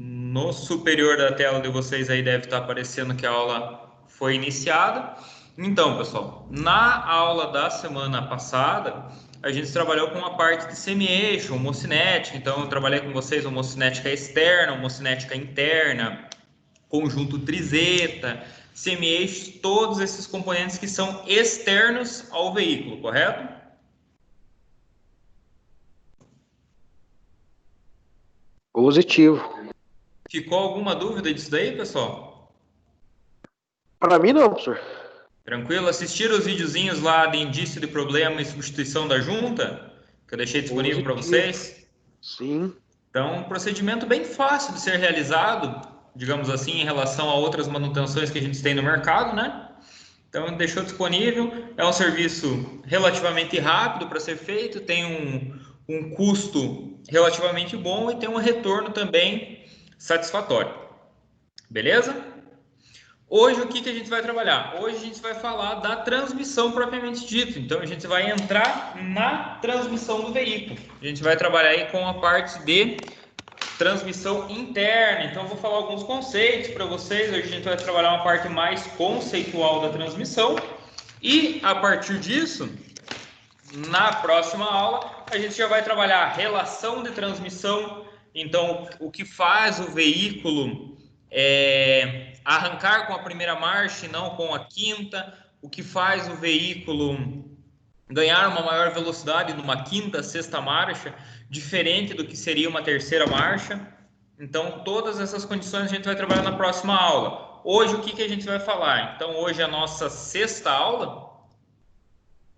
No superior da tela de vocês aí deve estar aparecendo que a aula foi iniciada. Então, pessoal, na aula da semana passada, a gente trabalhou com a parte de semi-eixo, homocinética. Então, eu trabalhei com vocês homocinética externa, homocinética interna, conjunto trizeta, semi-eixos, todos esses componentes que são externos ao veículo, correto? Positivo. Ficou alguma dúvida disso daí, pessoal? Para mim não, professor. Tranquilo? Assistiram os videozinhos lá de indício de problema e substituição da junta? Que eu deixei disponível para vocês? Sim. Então, um procedimento bem fácil de ser realizado, digamos assim, em relação a outras manutenções que a gente tem no mercado, né? Então, deixou disponível. É um serviço relativamente rápido para ser feito, tem um custo relativamente bom e tem um retorno também satisfatório. Beleza? Hoje, o que a gente vai trabalhar? Hoje a gente vai falar da transmissão propriamente dita. Então, a gente vai entrar na transmissão do veículo. A gente vai trabalhar aí com a parte de transmissão interna. Então, eu vou falar alguns conceitos para vocês. Hoje a gente vai trabalhar uma parte mais conceitual da transmissão. E, a partir disso, na próxima aula, a gente já vai trabalhar a relação de transmissão. Então, o que faz o veículo arrancar com a primeira marcha e não com a quinta, o que faz o veículo ganhar uma maior velocidade numa quinta, sexta marcha, diferente do que seria uma terceira marcha. Então, todas essas condições a gente vai trabalhar na próxima aula. Hoje, o que a gente vai falar? Então, hoje é a nossa sexta aula,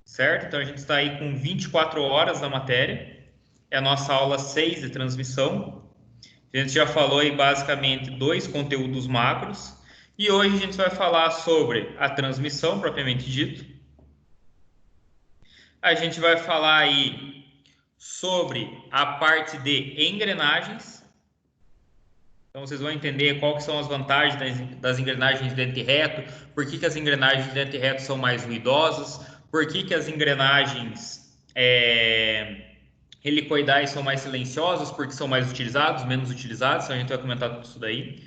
certo? Então, a gente está aí com 24 horas da matéria. É a nossa aula 6 de transmissão. A gente já falou aí basicamente 2 conteúdos macros. E hoje a gente vai falar sobre a transmissão propriamente dito. A gente vai falar aí sobre a parte de engrenagens. Então, vocês vão entender quais que são as vantagens das engrenagens de dente reto, por que as engrenagens de dente reto são mais ruidosas, por que as engrenagens helicoidais são mais silenciosas, porque são mais utilizados, menos utilizados. Então, a gente vai comentar tudo isso daí.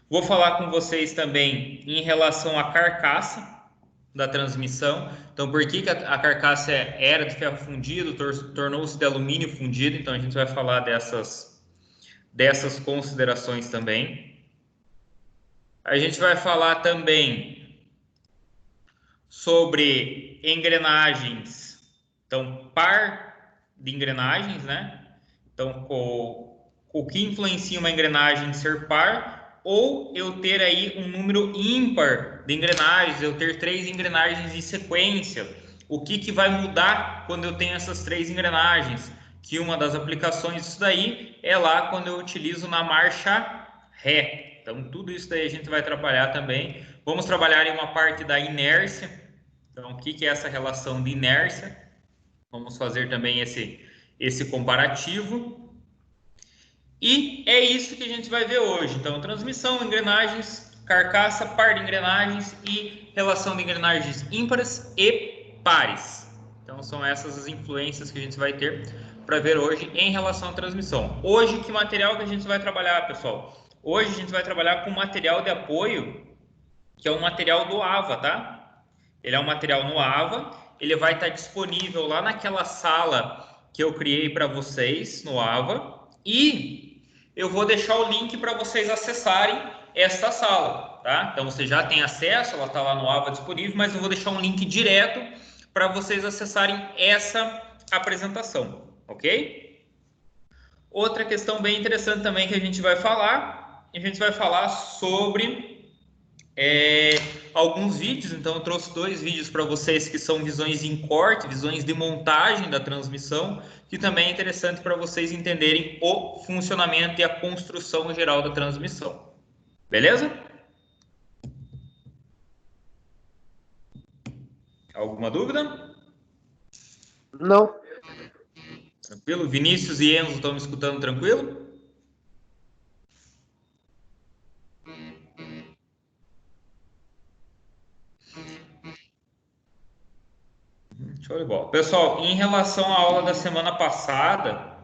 Vou falar com vocês também em relação à carcaça da transmissão. Então, por que a carcaça era de ferro fundido, tornou-se de alumínio fundido? Então, a gente vai falar dessas considerações também. A gente vai falar também sobre engrenagens, então, par de engrenagens, né? Então, o que influencia uma engrenagem ser par, ou eu ter aí um número ímpar de engrenagens, eu ter 3 engrenagens em sequência. O que vai mudar quando eu tenho essas 3 engrenagens? Que uma das aplicações disso daí é lá quando eu utilizo na marcha ré. Então, tudo isso daí a gente vai trabalhar também. Vamos trabalhar em uma parte da inércia. Então, o que é essa relação de inércia? Vamos fazer também esse comparativo. E é isso que a gente vai ver hoje. Então, transmissão, engrenagens, carcaça, par de engrenagens e relação de engrenagens ímpares e pares. Então, são essas as influências que a gente vai ter para ver hoje em relação à transmissão. Hoje, que material que a gente vai trabalhar, pessoal? Hoje a gente vai trabalhar com material de apoio, que é um material do AVA, tá? Ele é um material no AVA, ele vai estar disponível lá naquela sala que eu criei para vocês no AVA, e eu vou deixar o link para vocês acessarem esta sala, tá? Então você já tem acesso, ela está lá no AVA disponível, mas eu vou deixar um link direto para vocês acessarem essa apresentação, ok? Outra questão bem interessante também que a gente vai falar sobre alguns vídeos. Então eu trouxe 2 vídeos para vocês que são visões em corte, visões de montagem da transmissão, que também é interessante para vocês entenderem o funcionamento e a construção geral da transmissão. Beleza? Alguma dúvida? Não. Tranquilo? Vinícius e Enzo estão me escutando tranquilo? Show de bola. Pessoal, em relação à aula da semana passada,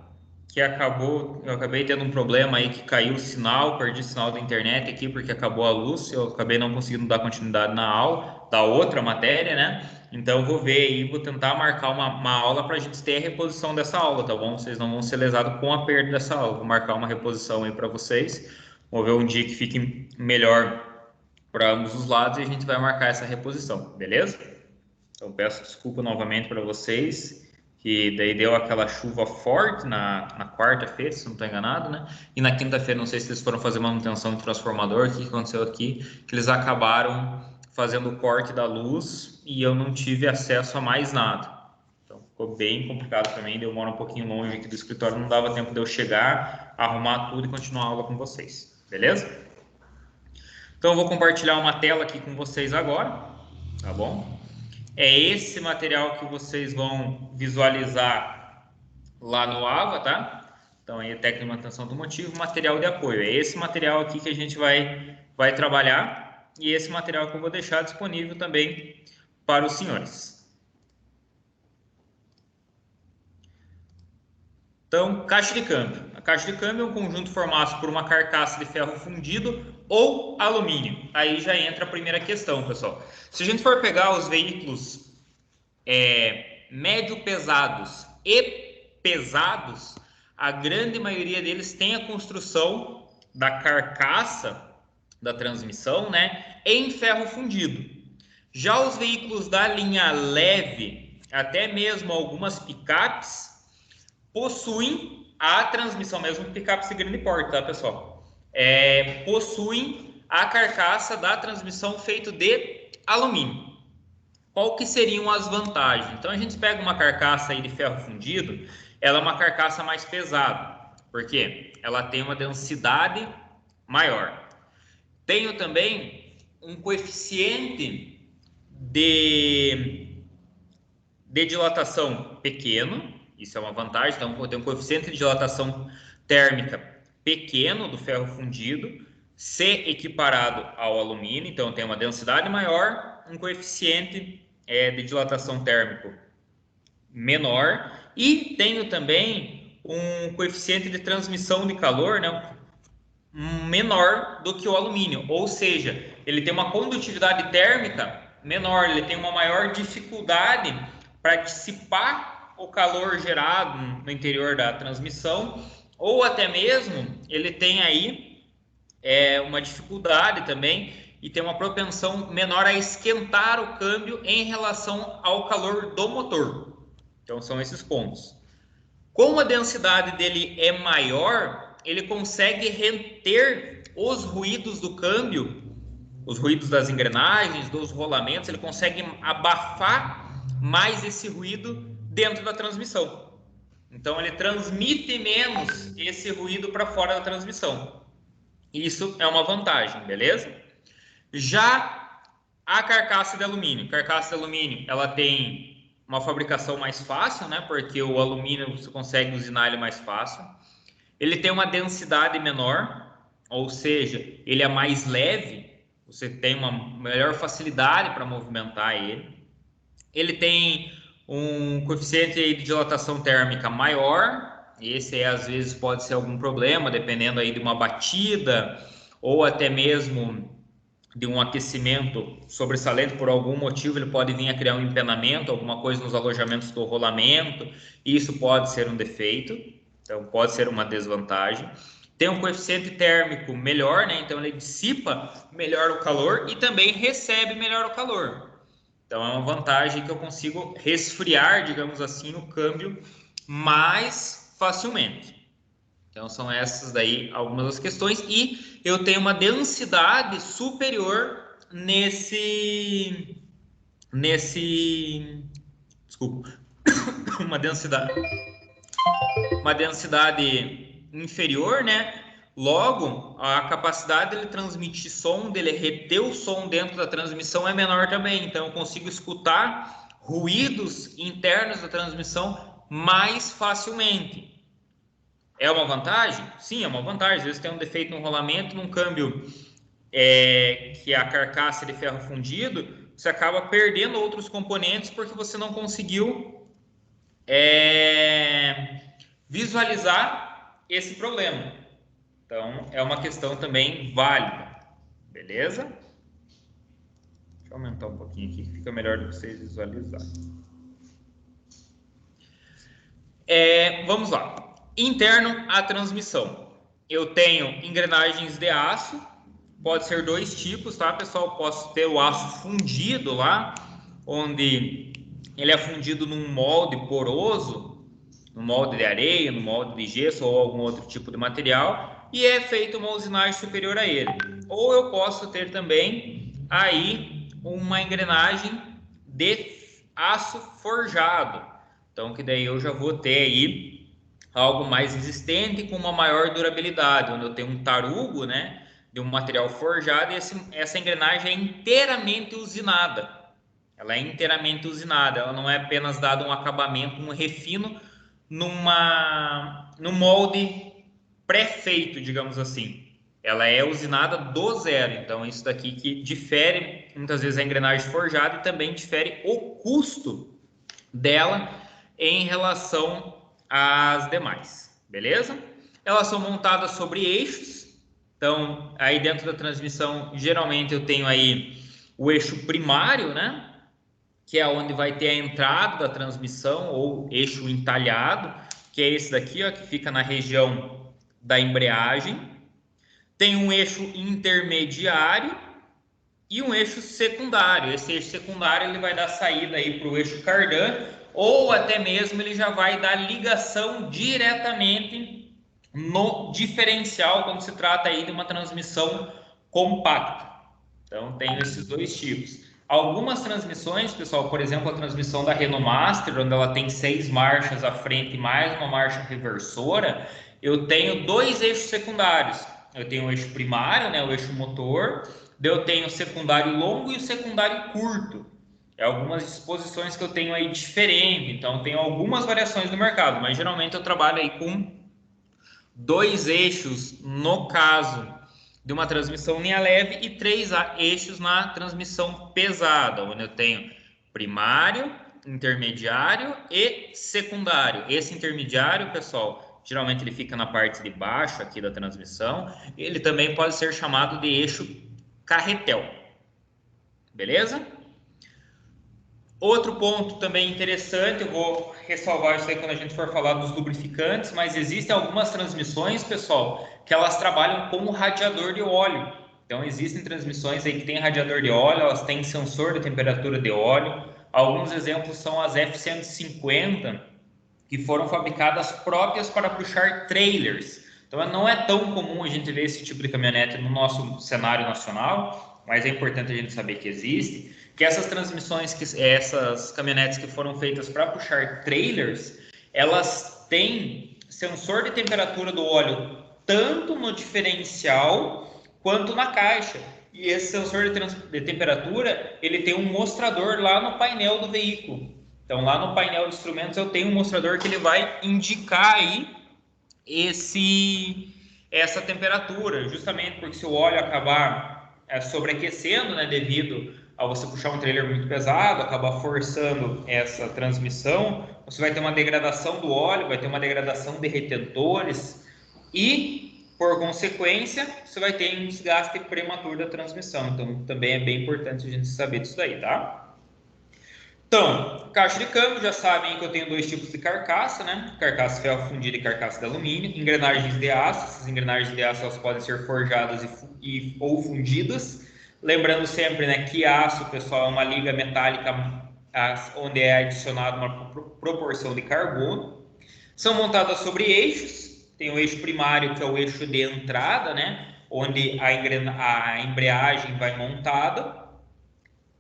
que eu acabei tendo um problema aí que caiu o sinal, perdi o sinal da internet aqui porque acabou a luz, eu acabei não conseguindo dar continuidade na aula, da outra matéria, né? Então eu vou ver aí, vou tentar marcar uma aula para a gente ter a reposição dessa aula, tá bom? Vocês não vão ser lesados com a perda dessa aula, vou marcar uma reposição aí para vocês, vou ver um dia que fique melhor para ambos os lados e a gente vai marcar essa reposição, beleza? Então peço desculpa novamente para vocês, que daí deu aquela chuva forte na quarta-feira, se não estou enganado, né? E na quinta-feira, não sei se eles foram fazer manutenção de transformador, o que aconteceu aqui, que eles acabaram fazendo o corte da luz e eu não tive acesso a mais nada. Então ficou bem complicado também, eu moro um pouquinho longe aqui do escritório, não dava tempo de eu chegar, arrumar tudo e continuar a aula com vocês, beleza? Então eu vou compartilhar uma tela aqui com vocês agora, tá bom? É esse material que vocês vão visualizar lá no AVA, tá? Então, aí é técnica de manutenção do motivo, material de apoio. É esse material aqui que a gente vai trabalhar e esse material que eu vou deixar disponível também para os senhores. Então, caixa de câmbio. A caixa de câmbio é um conjunto formado por uma carcaça de ferro fundido ou alumínio. Aí já entra a primeira questão, pessoal. Se a gente for pegar os veículos médio pesados e pesados, a grande maioria deles tem a construção da carcaça da transmissão, né, em ferro fundido. Já os veículos da linha leve, até mesmo algumas picapes, possuem a transmissão, mesmo picapes de grande porte, tá, pessoal? Possuem a carcaça da transmissão feita de alumínio. Qual que seriam as vantagens? Então a gente pega uma carcaça aí de ferro fundido, ela é uma carcaça mais pesada, porque ela tem uma densidade maior. Tenho também um coeficiente de dilatação pequeno, isso é uma vantagem, então eu tenho um coeficiente de dilatação térmica pequeno do ferro fundido, se equiparado ao alumínio, então tem uma densidade maior, um coeficiente de dilatação térmico menor e tenho também um coeficiente de transmissão de calor, né, menor do que o alumínio, ou seja, ele tem uma condutividade térmica menor, ele tem uma maior dificuldade para dissipar o calor gerado no interior da transmissão, ou até mesmo ele tem aí uma dificuldade também e tem uma propensão menor a esquentar o câmbio em relação ao calor do motor. Então são esses pontos. Como a densidade dele é maior, ele consegue reter os ruídos do câmbio, os ruídos das engrenagens, dos rolamentos, ele consegue abafar mais esse ruído dentro da transmissão. Então ele transmite menos esse ruído para fora da transmissão. Isso é uma vantagem, beleza? Já a carcaça de alumínio. Carcaça de alumínio, ela tem uma fabricação mais fácil, né? Porque o alumínio você consegue usinar ele mais fácil. Ele tem uma densidade menor, ou seja, ele é mais leve. Você tem uma melhor facilidade para movimentar ele. Ele tem um coeficiente de dilatação térmica maior. Esse às vezes pode ser algum problema, dependendo aí de uma batida ou até mesmo de um aquecimento sobressalente por algum motivo, ele pode vir a criar um empenamento, alguma coisa nos alojamentos do rolamento, isso pode ser um defeito, então pode ser uma desvantagem. Tem um coeficiente térmico melhor, né? Então ele dissipa melhor o calor e também recebe melhor o calor. Então é uma vantagem que eu consigo resfriar, digamos assim, o câmbio mais facilmente. Então são essas daí algumas das questões e eu tenho uma densidade superior desculpa, uma densidade inferior, né? Logo, a capacidade dele transmitir som, dele reter o som dentro da transmissão é menor também. Então eu consigo escutar ruídos internos da transmissão mais facilmente. É uma vantagem? Sim, é uma vantagem. Às vezes tem um defeito no rolamento, num câmbio que é a carcaça de ferro fundido, você acaba perdendo outros componentes porque você não conseguiu visualizar esse problema. Então, é uma questão também válida, beleza? Deixa eu aumentar um pouquinho aqui, que fica melhor do que vocês visualizarem. Vamos lá. Interno à transmissão. Eu tenho engrenagens de aço, pode ser dois tipos, tá, pessoal? Posso ter o aço fundido lá, onde ele é fundido num molde poroso, no molde de areia, no molde de gesso ou algum outro tipo de material, e é feita uma usinagem superior a ele. Ou eu posso ter também aí uma engrenagem de aço forjado. Então, que daí eu já vou ter aí algo mais resistente com uma maior durabilidade, onde eu tenho um tarugo, né, de um material forjado, e essa engrenagem é inteiramente usinada. Ela é inteiramente usinada, ela não é apenas dado um acabamento, um refino num molde pré-feito, digamos assim. Ela é usinada do zero, então isso daqui que difere muitas vezes a engrenagem forjada e também difere o custo dela em relação às demais, beleza? Elas são montadas sobre eixos, então aí dentro da transmissão geralmente eu tenho aí o eixo primário, né? Que é onde vai ter a entrada da transmissão ou eixo entalhado, que é esse daqui, ó, que fica na região da embreagem. Tem um eixo intermediário e um eixo secundário. Esse eixo secundário ele vai dar saída aí para o eixo cardan, ou até mesmo ele já vai dar ligação diretamente no diferencial quando se trata aí de uma transmissão compacta. Então tem esses dois tipos. Algumas transmissões, pessoal, por exemplo, a transmissão da Renault Master, onde ela tem 6 marchas à frente e mais uma marcha reversora, eu tenho dois eixos secundários. Eu tenho o eixo primário, né, o eixo motor, eu tenho o secundário longo e o secundário curto. É algumas disposições que eu tenho aí diferente, então tem algumas variações no mercado, mas geralmente eu trabalho aí com dois eixos no caso de uma transmissão linha leve e 3 eixos na transmissão pesada, onde eu tenho primário, intermediário e secundário. Esse intermediário, pessoal, geralmente ele fica na parte de baixo aqui da transmissão. Ele também pode ser chamado de eixo carretel. Beleza? Outro ponto também interessante, eu vou ressalvar isso aí quando a gente for falar dos lubrificantes, mas existem algumas transmissões, pessoal, que elas trabalham com o radiador de óleo. Então, existem transmissões aí que tem radiador de óleo, elas têm sensor de temperatura de óleo. Alguns exemplos são as F-150, que foram fabricadas próprias para puxar trailers. Então, não é tão comum a gente ver esse tipo de caminhonete no nosso cenário nacional, mas é importante a gente saber que existe. Que essas transmissões, essas caminhonetes que foram feitas para puxar trailers, elas têm sensor de temperatura do óleo tanto no diferencial quanto na caixa. E esse sensor de temperatura, ele tem um mostrador lá no painel do veículo. Então, lá no painel de instrumentos, eu tenho um mostrador que ele vai indicar aí essa temperatura, justamente porque se o óleo acabar sobreaquecendo, né, devido a você puxar um trailer muito pesado, acabar forçando essa transmissão, você vai ter uma degradação do óleo, vai ter uma degradação de retentores e, por consequência, você vai ter um desgaste prematuro da transmissão. Então, também é bem importante a gente saber disso daí, tá? Então, caixa de câmbio, já sabem que eu tenho dois tipos de carcaça, né? Carcaça ferro fundida e carcaça de alumínio. Engrenagens de aço, essas engrenagens de aço elas podem ser forjadas ou fundidas. Lembrando sempre, né, que aço, pessoal, é uma liga metálica onde é adicionada uma proporção de carbono. São montadas sobre eixos. Tem o eixo primário, que é o eixo de entrada, né, onde a embreagem vai montada.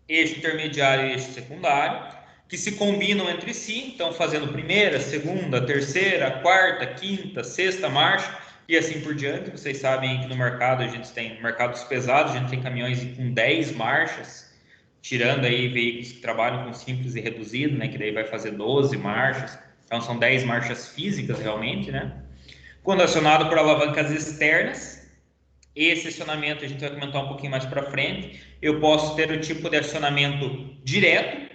Eixo intermediário e eixo secundário, que se combinam entre si, então fazendo primeira, segunda, terceira, quarta, quinta, sexta marcha, e assim por diante. Vocês sabem que no mercado a gente tem mercados pesados, a gente tem caminhões com 10 marchas, tirando aí veículos que trabalham com simples e reduzido, né, que daí vai fazer 12 marchas, então são 10 marchas físicas realmente, né? Quando acionado por alavancas externas, esse acionamento a gente vai comentar um pouquinho mais para frente. Eu posso ter o tipo de acionamento direto,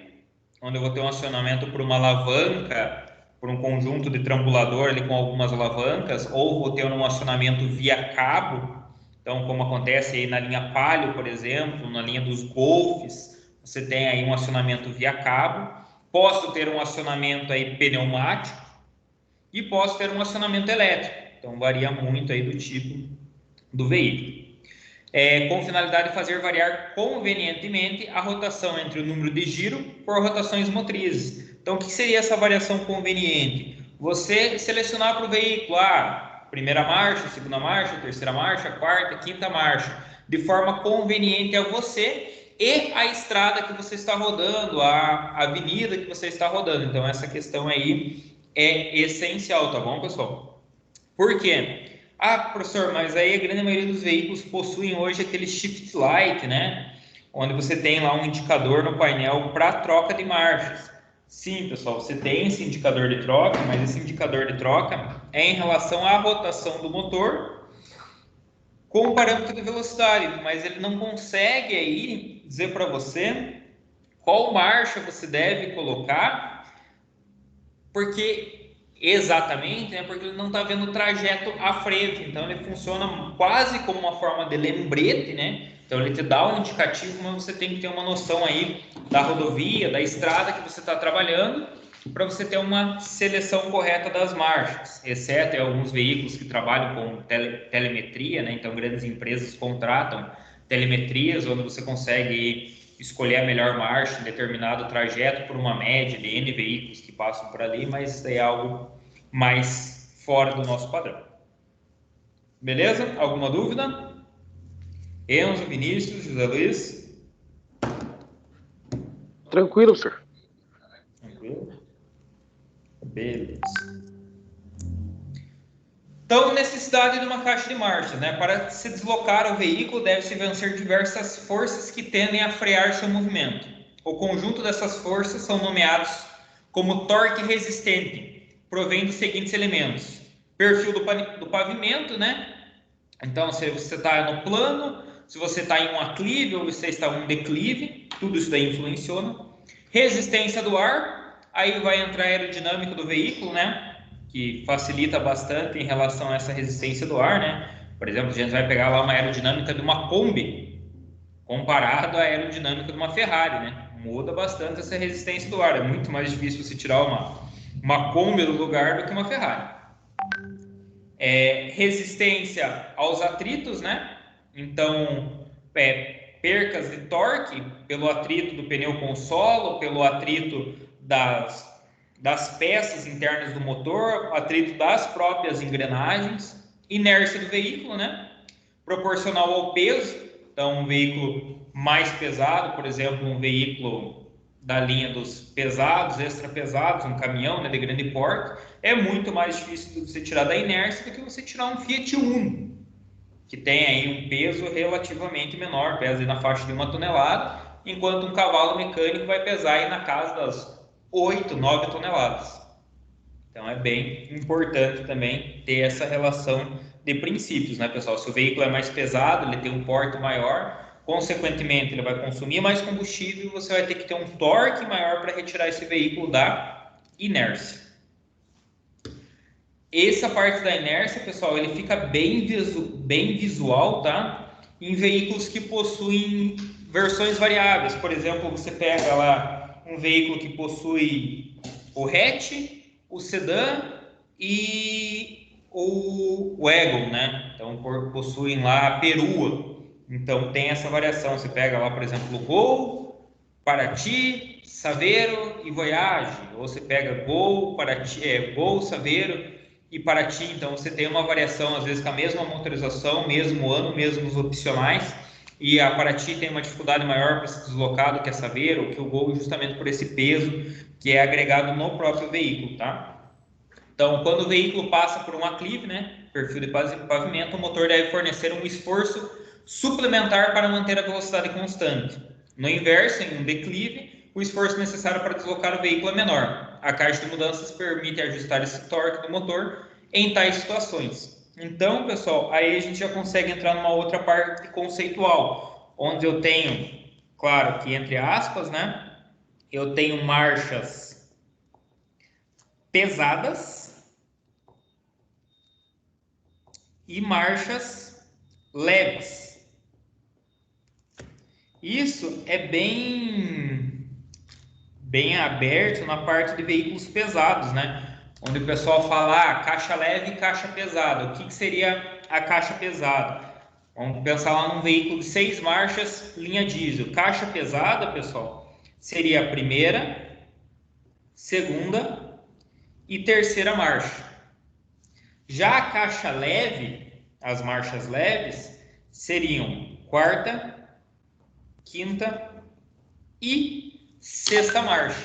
onde eu vou ter um acionamento por uma alavanca, por um conjunto de trambulador ali com algumas alavancas, ou vou ter um acionamento via cabo. Então, como acontece aí na linha Palio, por exemplo, na linha dos Golfs, você tem aí um acionamento via cabo. Posso ter um acionamento aí pneumático e posso ter um acionamento elétrico. Então, varia muito aí do tipo do veículo. Com finalidade de fazer variar convenientemente a rotação entre o número de giro por rotações motrizes. Então, o que seria essa variação conveniente? Você selecionar para o veículo primeira marcha, segunda marcha, terceira marcha, quarta, quinta marcha, de forma conveniente a você e a estrada que você está rodando, a avenida que você está rodando. Então, essa questão aí é essencial, tá bom, pessoal? Por quê? Professor, mas aí a grande maioria dos veículos possuem hoje aquele shift light, né? Onde você tem lá um indicador no painel para troca de marchas. Sim, pessoal, você tem esse indicador de troca, mas esse indicador de troca é em relação à rotação do motor com o parâmetro de velocidade, mas ele não consegue aí dizer para você qual marcha você deve colocar, porque exatamente, né? Porque ele não está vendo o trajeto à frente, então ele funciona quase como uma forma de lembrete, né? Então ele te dá um indicativo, mas você tem que ter uma noção aí da rodovia, da estrada que você está trabalhando, para você ter uma seleção correta das marchas, exceto em alguns veículos que trabalham com telemetria, né? Então grandes empresas contratam telemetrias, onde você consegue escolher a melhor marcha em determinado trajeto por uma média de N veículos que passam por ali, mas isso é algo mais fora do nosso padrão. Beleza? Alguma dúvida? Enzo, Vinícius, José Luiz? Tranquilo, senhor. Tranquilo? Beleza. Então, necessidade de uma caixa de marcha, né? Para se deslocar o veículo, deve-se vencer diversas forças que tendem a frear seu movimento. O conjunto dessas forças são nomeados como torque resistente, provém dos seguintes elementos: perfil do pavimento, né? Então, se você está no plano, se você está em um aclive ou você está em um declive, tudo isso daí influenciona. Resistência do ar, aí vai entrar a aerodinâmica do veículo, né? Que facilita bastante em relação a essa resistência do ar, né? Por exemplo, a gente vai pegar lá uma aerodinâmica de uma Kombi comparado à aerodinâmica de uma Ferrari, né? Muda bastante essa resistência do ar. É muito mais difícil você tirar uma Kombi do lugar do que uma Ferrari. Resistência aos atritos, né? Então, percas de torque pelo atrito do pneu com o solo, pelo atrito das peças internas do motor, atrito das próprias engrenagens, inércia do veículo, né? Proporcional ao peso. Então, um veículo mais pesado, por exemplo, um veículo da linha dos pesados, extra pesados, um caminhão, né, de grande porte, é muito mais difícil de você tirar da inércia do que você tirar um Fiat Uno, que tem aí um peso relativamente menor, pesa aí na faixa de 1 tonelada, enquanto um cavalo mecânico vai pesar aí na casa das 8, 9 toneladas. Então é bem importante também ter essa relação de princípios, né, pessoal? Se o veículo é mais pesado, ele tem um porte maior, consequentemente ele vai consumir mais combustível e você vai ter que ter um torque maior para retirar esse veículo da inércia. Essa parte da inércia, pessoal, ele fica bem visual, tá? Em veículos que possuem versões variáveis. Por exemplo, você pega lá um veículo que possui o hatch, o sedã e o wagon, né? Então, possuem lá a perua. Então, tem essa variação. Você pega lá, por exemplo, o Gol, Paraty, Saveiro e Voyage. Ou você pega Gol, Paraty, Gol, Saveiro e Paraty. Então, você tem uma variação, às vezes, com a mesma motorização, mesmo ano, mesmos opcionais. E a Paraty tem uma dificuldade maior para se deslocar do que a Saveiro, ou que o Gol, justamente por esse peso que é agregado no próprio veículo, tá? Então, quando o veículo passa por um aclive, né, perfil de pavimento, o motor deve fornecer um esforço suplementar para manter a velocidade constante. No inverso, em um declive, o esforço necessário para deslocar o veículo é menor. A caixa de mudanças permite ajustar esse torque do motor em tais situações. Então, pessoal, aí a gente já consegue entrar numa outra parte conceitual, onde eu tenho, claro que entre aspas, né, eu tenho marchas pesadas e marchas leves. Isso é bem aberto na parte de veículos pesados, né? Onde o pessoal fala caixa leve e caixa pesada. O que seria a caixa pesada? Vamos pensar lá num veículo de 6 marchas, linha diesel. Caixa pesada, pessoal, seria a primeira, segunda e terceira marcha. Já a caixa leve, as marchas leves, seriam quarta, quinta e sexta marcha.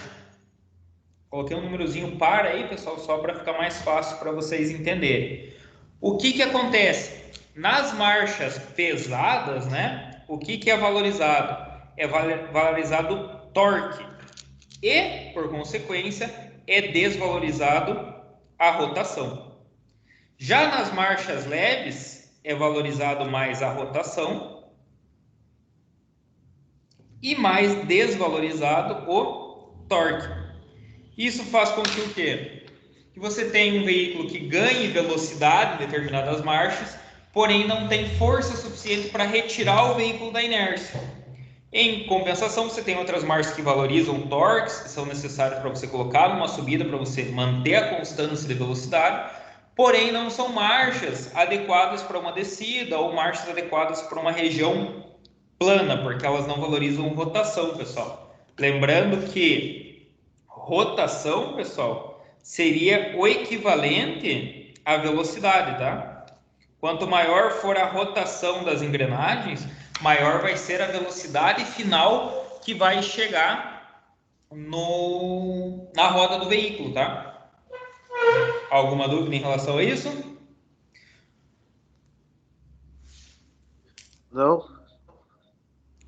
Coloquei um númerozinho par aí, pessoal, só para ficar mais fácil para vocês entenderem. O que acontece? Nas marchas pesadas, né? O que é valorizado? É valorizado o torque. E, por consequência, é desvalorizado a rotação. Já nas marchas leves, é valorizado mais a rotação e mais desvalorizado o torque. Isso faz com que o quê? Que você tenha um veículo que ganhe velocidade em determinadas marchas, porém não tem força suficiente para retirar o veículo da inércia. Em compensação, você tem outras marchas que valorizam torques, que são necessários para você colocar numa subida, para você manter a constância de velocidade, porém não são marchas adequadas para uma descida ou marchas adequadas para uma região plana, porque elas não valorizam rotação, pessoal. Lembrando que rotação, pessoal, seria o equivalente à velocidade, tá? Quanto maior for a rotação das engrenagens, maior vai ser a velocidade final que vai chegar na roda do veículo, tá? Alguma dúvida em relação a isso? Não.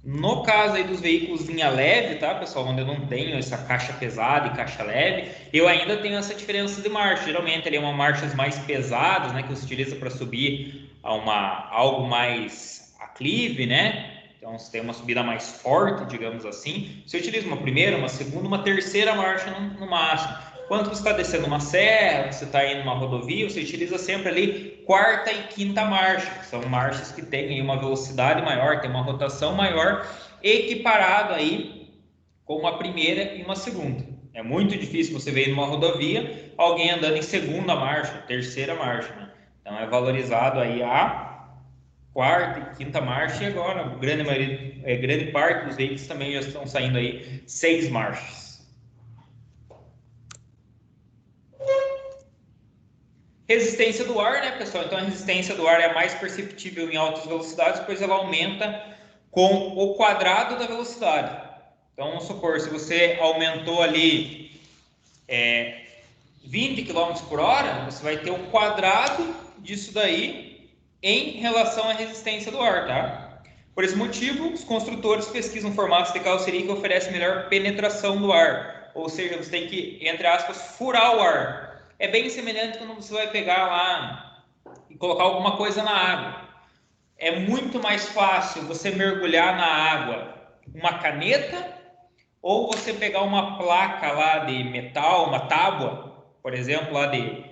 No caso aí dos veículos linha leve, tá, pessoal, onde eu não tenho essa caixa pesada e caixa leve, eu ainda tenho essa diferença de marcha. Geralmente ele é uma marchas mais pesadas, né, que você utiliza para subir a algo mais aclive, né? Então você tem uma subida mais forte, digamos assim. Você utiliza uma primeira, uma segunda, uma terceira marcha no máximo. Quando você está descendo uma serra, você está indo numa rodovia, você utiliza sempre ali quarta e quinta marcha. São marchas que têm uma velocidade maior, tem uma rotação maior, equiparado aí com uma primeira e uma segunda. É muito difícil você ver numa rodovia alguém andando em segunda marcha, terceira marcha, né? Então é valorizado aí a quarta e quinta marcha, e agora grande parte dos veículos também já estão saindo aí 6 marchas. Resistência do ar, né, pessoal? Então a resistência do ar é mais perceptível em altas velocidades, pois ela aumenta com o quadrado da velocidade. Então vamos supor, se você aumentou ali 20 km por hora, você vai ter o quadrado disso daí em relação à resistência do ar, tá? Por esse motivo, os construtores pesquisam formatos de carroceria que oferecem melhor penetração do ar, ou seja, você tem que, entre aspas, furar o ar. É bem semelhante quando você vai pegar lá e colocar alguma coisa na água. É muito mais fácil você mergulhar na água uma caneta ou você pegar uma placa lá de metal, uma tábua, por exemplo, lá de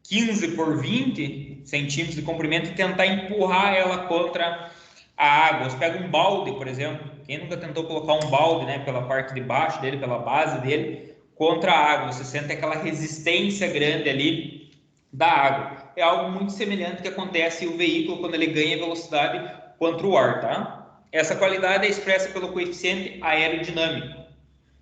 15 por 20 centímetros de comprimento e tentar empurrar ela contra a água. Você pega um balde, por exemplo. Quem nunca tentou colocar um balde, né, pela parte de baixo dele, pela base dele, contra a água? Você sente aquela resistência grande ali da água. É algo muito semelhante que acontece o veículo quando ele ganha velocidade contra o ar, tá? Essa qualidade é expressa pelo coeficiente aerodinâmico,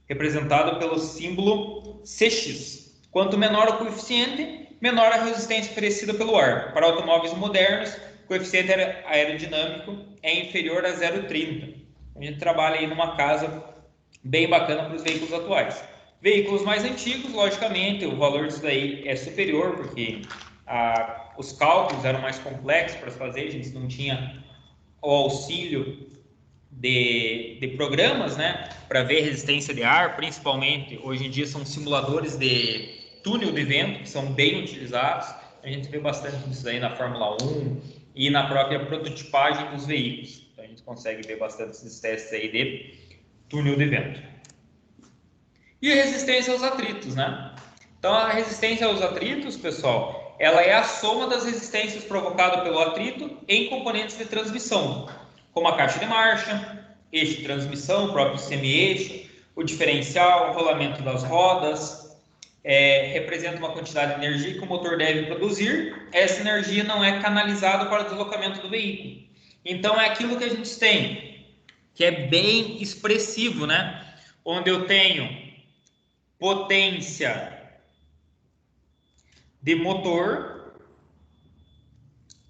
representado pelo símbolo Cx. Quanto menor o coeficiente, menor a resistência oferecida pelo ar. Para automóveis modernos, o coeficiente aerodinâmico é inferior a 0,30. A gente trabalha aí numa casa bem bacana para os veículos atuais. Veículos mais antigos, logicamente, o valor disso daí é superior, porque os cálculos eram mais complexos para fazer, a gente não tinha o auxílio de programas, né, para ver resistência de ar, principalmente, hoje em dia são simuladores de túnel de vento, que são bem utilizados, a gente vê bastante isso aí na Fórmula 1 e na própria prototipagem dos veículos, então a gente consegue ver bastante esses testes aí de túnel de vento. E a resistência aos atritos, né? Então, a resistência aos atritos, pessoal, ela é a soma das resistências provocadas pelo atrito em componentes de transmissão, como a caixa de marcha, eixo de transmissão, o próprio semi-eixo, o diferencial, o rolamento das rodas, representa uma quantidade de energia que o motor deve produzir. Essa energia não é canalizada para o deslocamento do veículo. Então, é aquilo que a gente tem, que é bem expressivo, né? Onde eu tenho potência de motor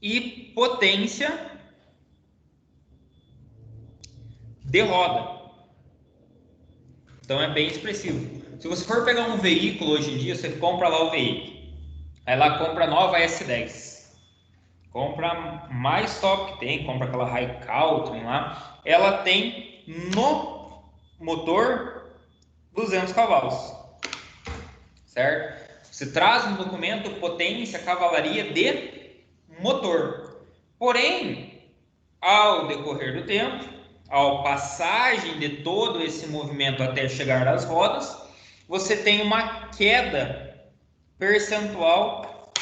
e potência de roda. Então é bem expressivo. Se você for pegar um veículo hoje em dia, você compra lá o veículo. Aí lá compra a nova S10. Compra mais top que tem, compra aquela High Country lá. Ela tem no motor 200 cavalos. Certo? Você traz no documento potência, cavalaria de motor. Porém, ao decorrer do tempo, ao passagem de todo esse movimento até chegar às rodas, você tem uma queda percentual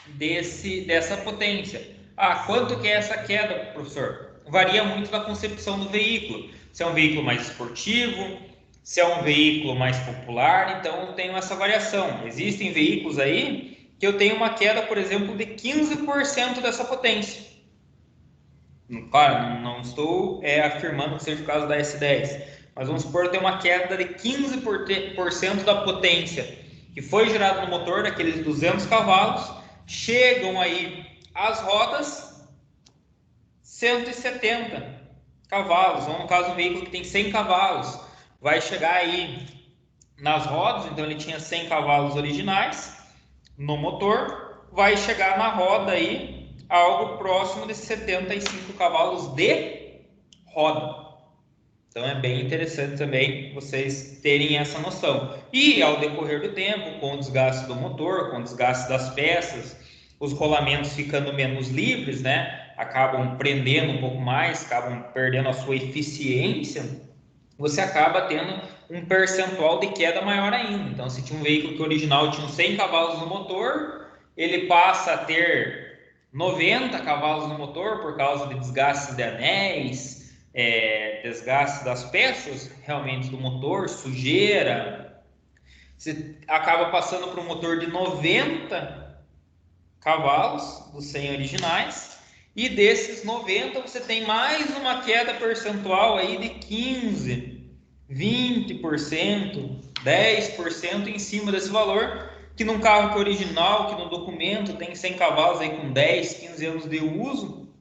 dessa potência. Ah, quanto que é essa queda, professor? Varia muito da concepção do veículo. Se é um veículo mais esportivo, se é um veículo mais popular, então eu tenho essa variação. Existem veículos aí que eu tenho uma queda, por exemplo, de 15% dessa potência. Claro, não estou afirmando que seja o caso da S10, mas vamos supor que tem uma queda de 15% da potência que foi gerada no motor, daqueles 200 cavalos, chegam aí as rodas 170 cavalos, ou no caso um veículo que tem 100 cavalos, vai chegar aí nas rodas, então ele tinha 100 cavalos originais no motor, vai chegar na roda aí algo próximo de 75 cavalos de roda. Então é bem interessante também vocês terem essa noção. E ao decorrer do tempo, com o desgaste do motor, com o desgaste das peças, os rolamentos ficando menos livres, né? Acabam prendendo um pouco mais, acabam perdendo a sua eficiência, você acaba tendo um percentual de queda maior ainda. Então, se tinha um veículo que original tinha 100 cavalos no motor, ele passa a ter 90 cavalos no motor por causa de desgaste de anéis, desgaste das peças realmente do motor, sujeira. Você acaba passando para um motor de 90 cavalos, dos 100 originais, e desses 90 você tem mais uma queda percentual aí de 15%, 20%, 10% em cima desse valor, que num carro que é original, que no documento tem 100 cavalos aí com 10, 15 anos de uso,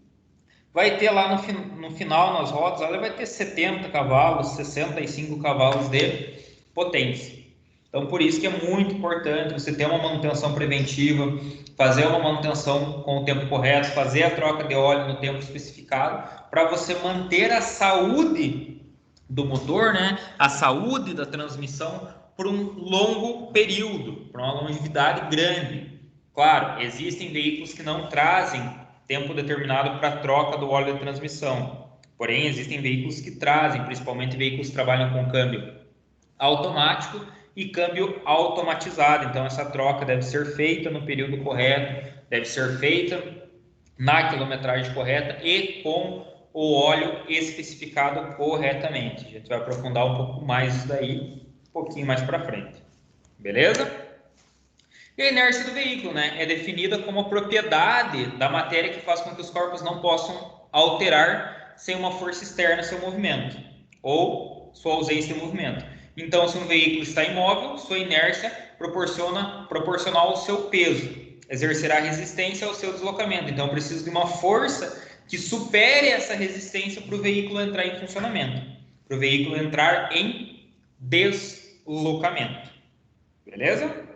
vai ter lá no final, nas rodas, ela vai ter 70 cavalos, 65 cavalos de potência. Então, por isso que é muito importante você ter uma manutenção preventiva, fazer uma manutenção com o tempo correto, fazer a troca de óleo no tempo especificado, para você manter a saúde do motor, né? A saúde da transmissão por um longo período, por uma longevidade grande. Claro, existem veículos que não trazem tempo determinado para a troca do óleo de transmissão. Porém, existem veículos que trazem, principalmente veículos que trabalham com câmbio automático e câmbio automatizado. Então, essa troca deve ser feita no período correto, deve ser feita na quilometragem correta e com o óleo especificado corretamente. A gente vai aprofundar um pouco mais isso daí, um pouquinho mais para frente. Beleza? E a inércia do veículo, né? É definida como a propriedade da matéria que faz com que os corpos não possam alterar sem uma força externa seu movimento ou sua ausência de movimento. Então, se um veículo está imóvel, sua inércia proporcional ao seu peso, exercerá resistência ao seu deslocamento. Então, preciso de uma força que supere essa resistência para o veículo entrar em funcionamento, para o veículo entrar em deslocamento. Beleza?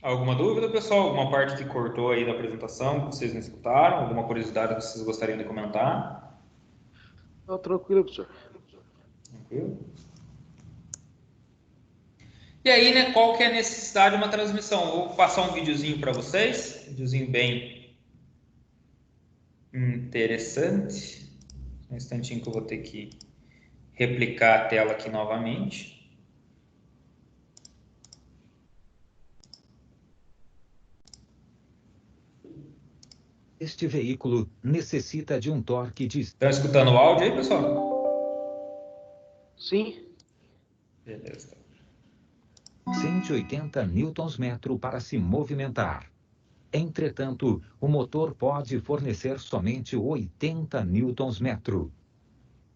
Alguma dúvida, pessoal? Alguma parte que cortou aí da apresentação que vocês não escutaram? Alguma curiosidade que vocês gostariam de comentar? Não, tranquilo, professor. Tranquilo? E aí, né, qual que é a necessidade de uma transmissão? Vou passar um videozinho para vocês, um videozinho bem interessante. Um instantinho que eu vou ter que replicar a tela aqui novamente. Este veículo necessita de um torque de... Estão escutando o áudio aí, pessoal? Sim. Beleza. 180 Nm para se movimentar. Entretanto, o motor pode fornecer somente 80 Nm.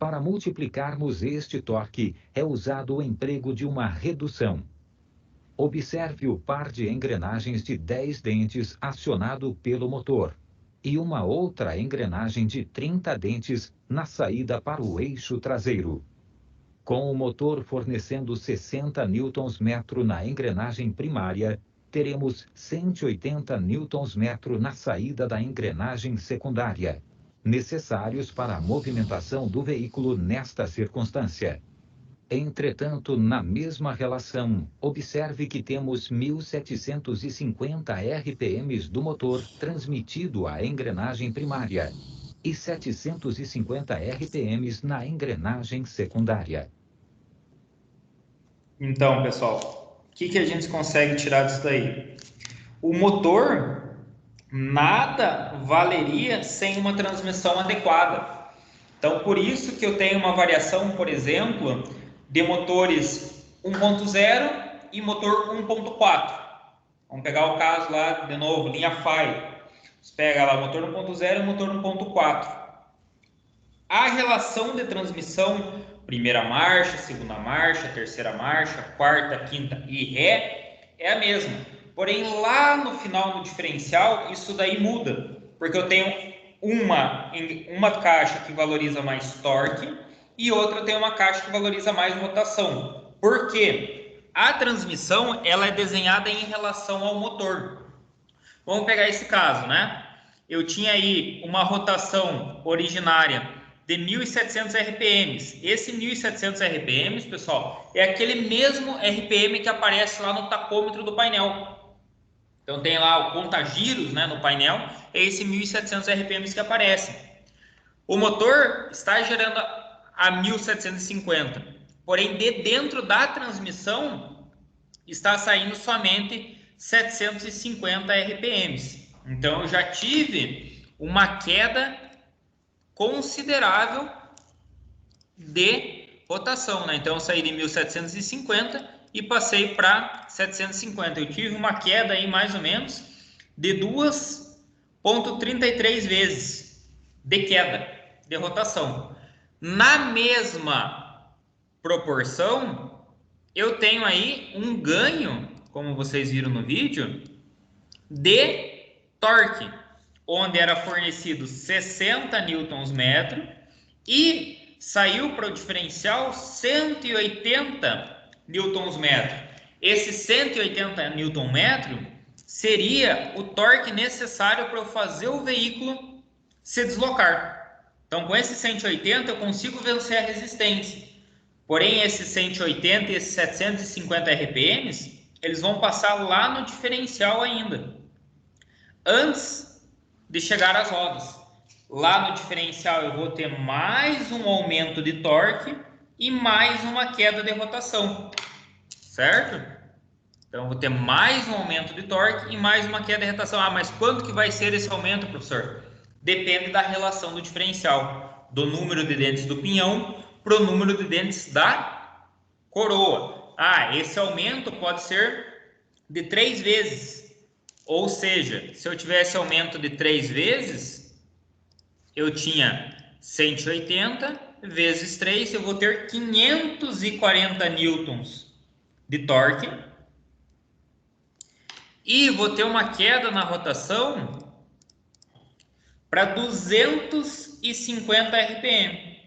Para multiplicarmos este torque, é usado o emprego de uma redução. Observe o par de engrenagens de 10 dentes acionado pelo motor e uma outra engrenagem de 30 dentes na saída para o eixo traseiro. Com o motor fornecendo 60 Nm na engrenagem primária, teremos 180 Nm na saída da engrenagem secundária, necessários para a movimentação do veículo nesta circunstância. Entretanto, na mesma relação, observe que temos 1.750 RPMs do motor transmitido à engrenagem primária e 750 RPMs na engrenagem secundária. Então, pessoal, o que a gente consegue tirar disso daí? O motor nada valeria sem uma transmissão adequada. Então, por isso que eu tenho uma variação, por exemplo, de motores 1.0 e motor 1.4. Vamos pegar o caso lá, de novo, linha Fire. Você pega lá o motor 1.0 e o motor 1.4. A relação de transmissão, primeira marcha, segunda marcha, terceira marcha, quarta, quinta e ré, é a mesma. Porém, lá no final do diferencial, isso daí muda. Porque eu tenho uma caixa que valoriza mais torque e outra tem uma caixa que valoriza mais rotação. Por quê? A transmissão ela é desenhada em relação ao motor. Vamos pegar esse caso, né? Eu tinha aí uma rotação originária de 1.700 RPMs. Esse 1.700 RPMs, pessoal, é aquele mesmo RPM que aparece lá no tacômetro do painel. Então tem lá o contagiros, né, no painel, é esse 1.700 RPMs que aparecem. O motor está gerando a 1.750, porém de dentro da transmissão está saindo somente 750 RPMs. Então eu já tive uma queda considerável de rotação, né? Então eu saí de 1.750 e passei para 750. Eu tive uma queda aí mais ou menos de 2,33 vezes de queda de rotação. Na mesma proporção, eu tenho aí um ganho, como vocês viram no vídeo, de torque, onde era fornecido 60 Nm e saiu para o diferencial 180 Nm. Esse 180 Nm seria o torque necessário para eu fazer o veículo se deslocar. Então, com esse 180 eu consigo vencer a resistência. Porém, esses 180 e esses 750 RPMs, eles vão passar lá no diferencial ainda, antes de chegar às rodas. Lá no diferencial eu vou ter mais um aumento de torque e mais uma queda de rotação, certo? Então eu vou ter mais um aumento de torque e mais uma queda de rotação. Ah, mas quanto que vai ser esse aumento, professor? Depende da relação do diferencial, do número de dentes do pinhão para o número de dentes da coroa. Ah, esse aumento pode ser de 3 vezes. Ou seja, se eu tivesse aumento de 3 vezes, eu tinha 180 vezes 3, eu vou ter 540 newtons de torque. E vou ter uma queda na rotação para 250 RPM.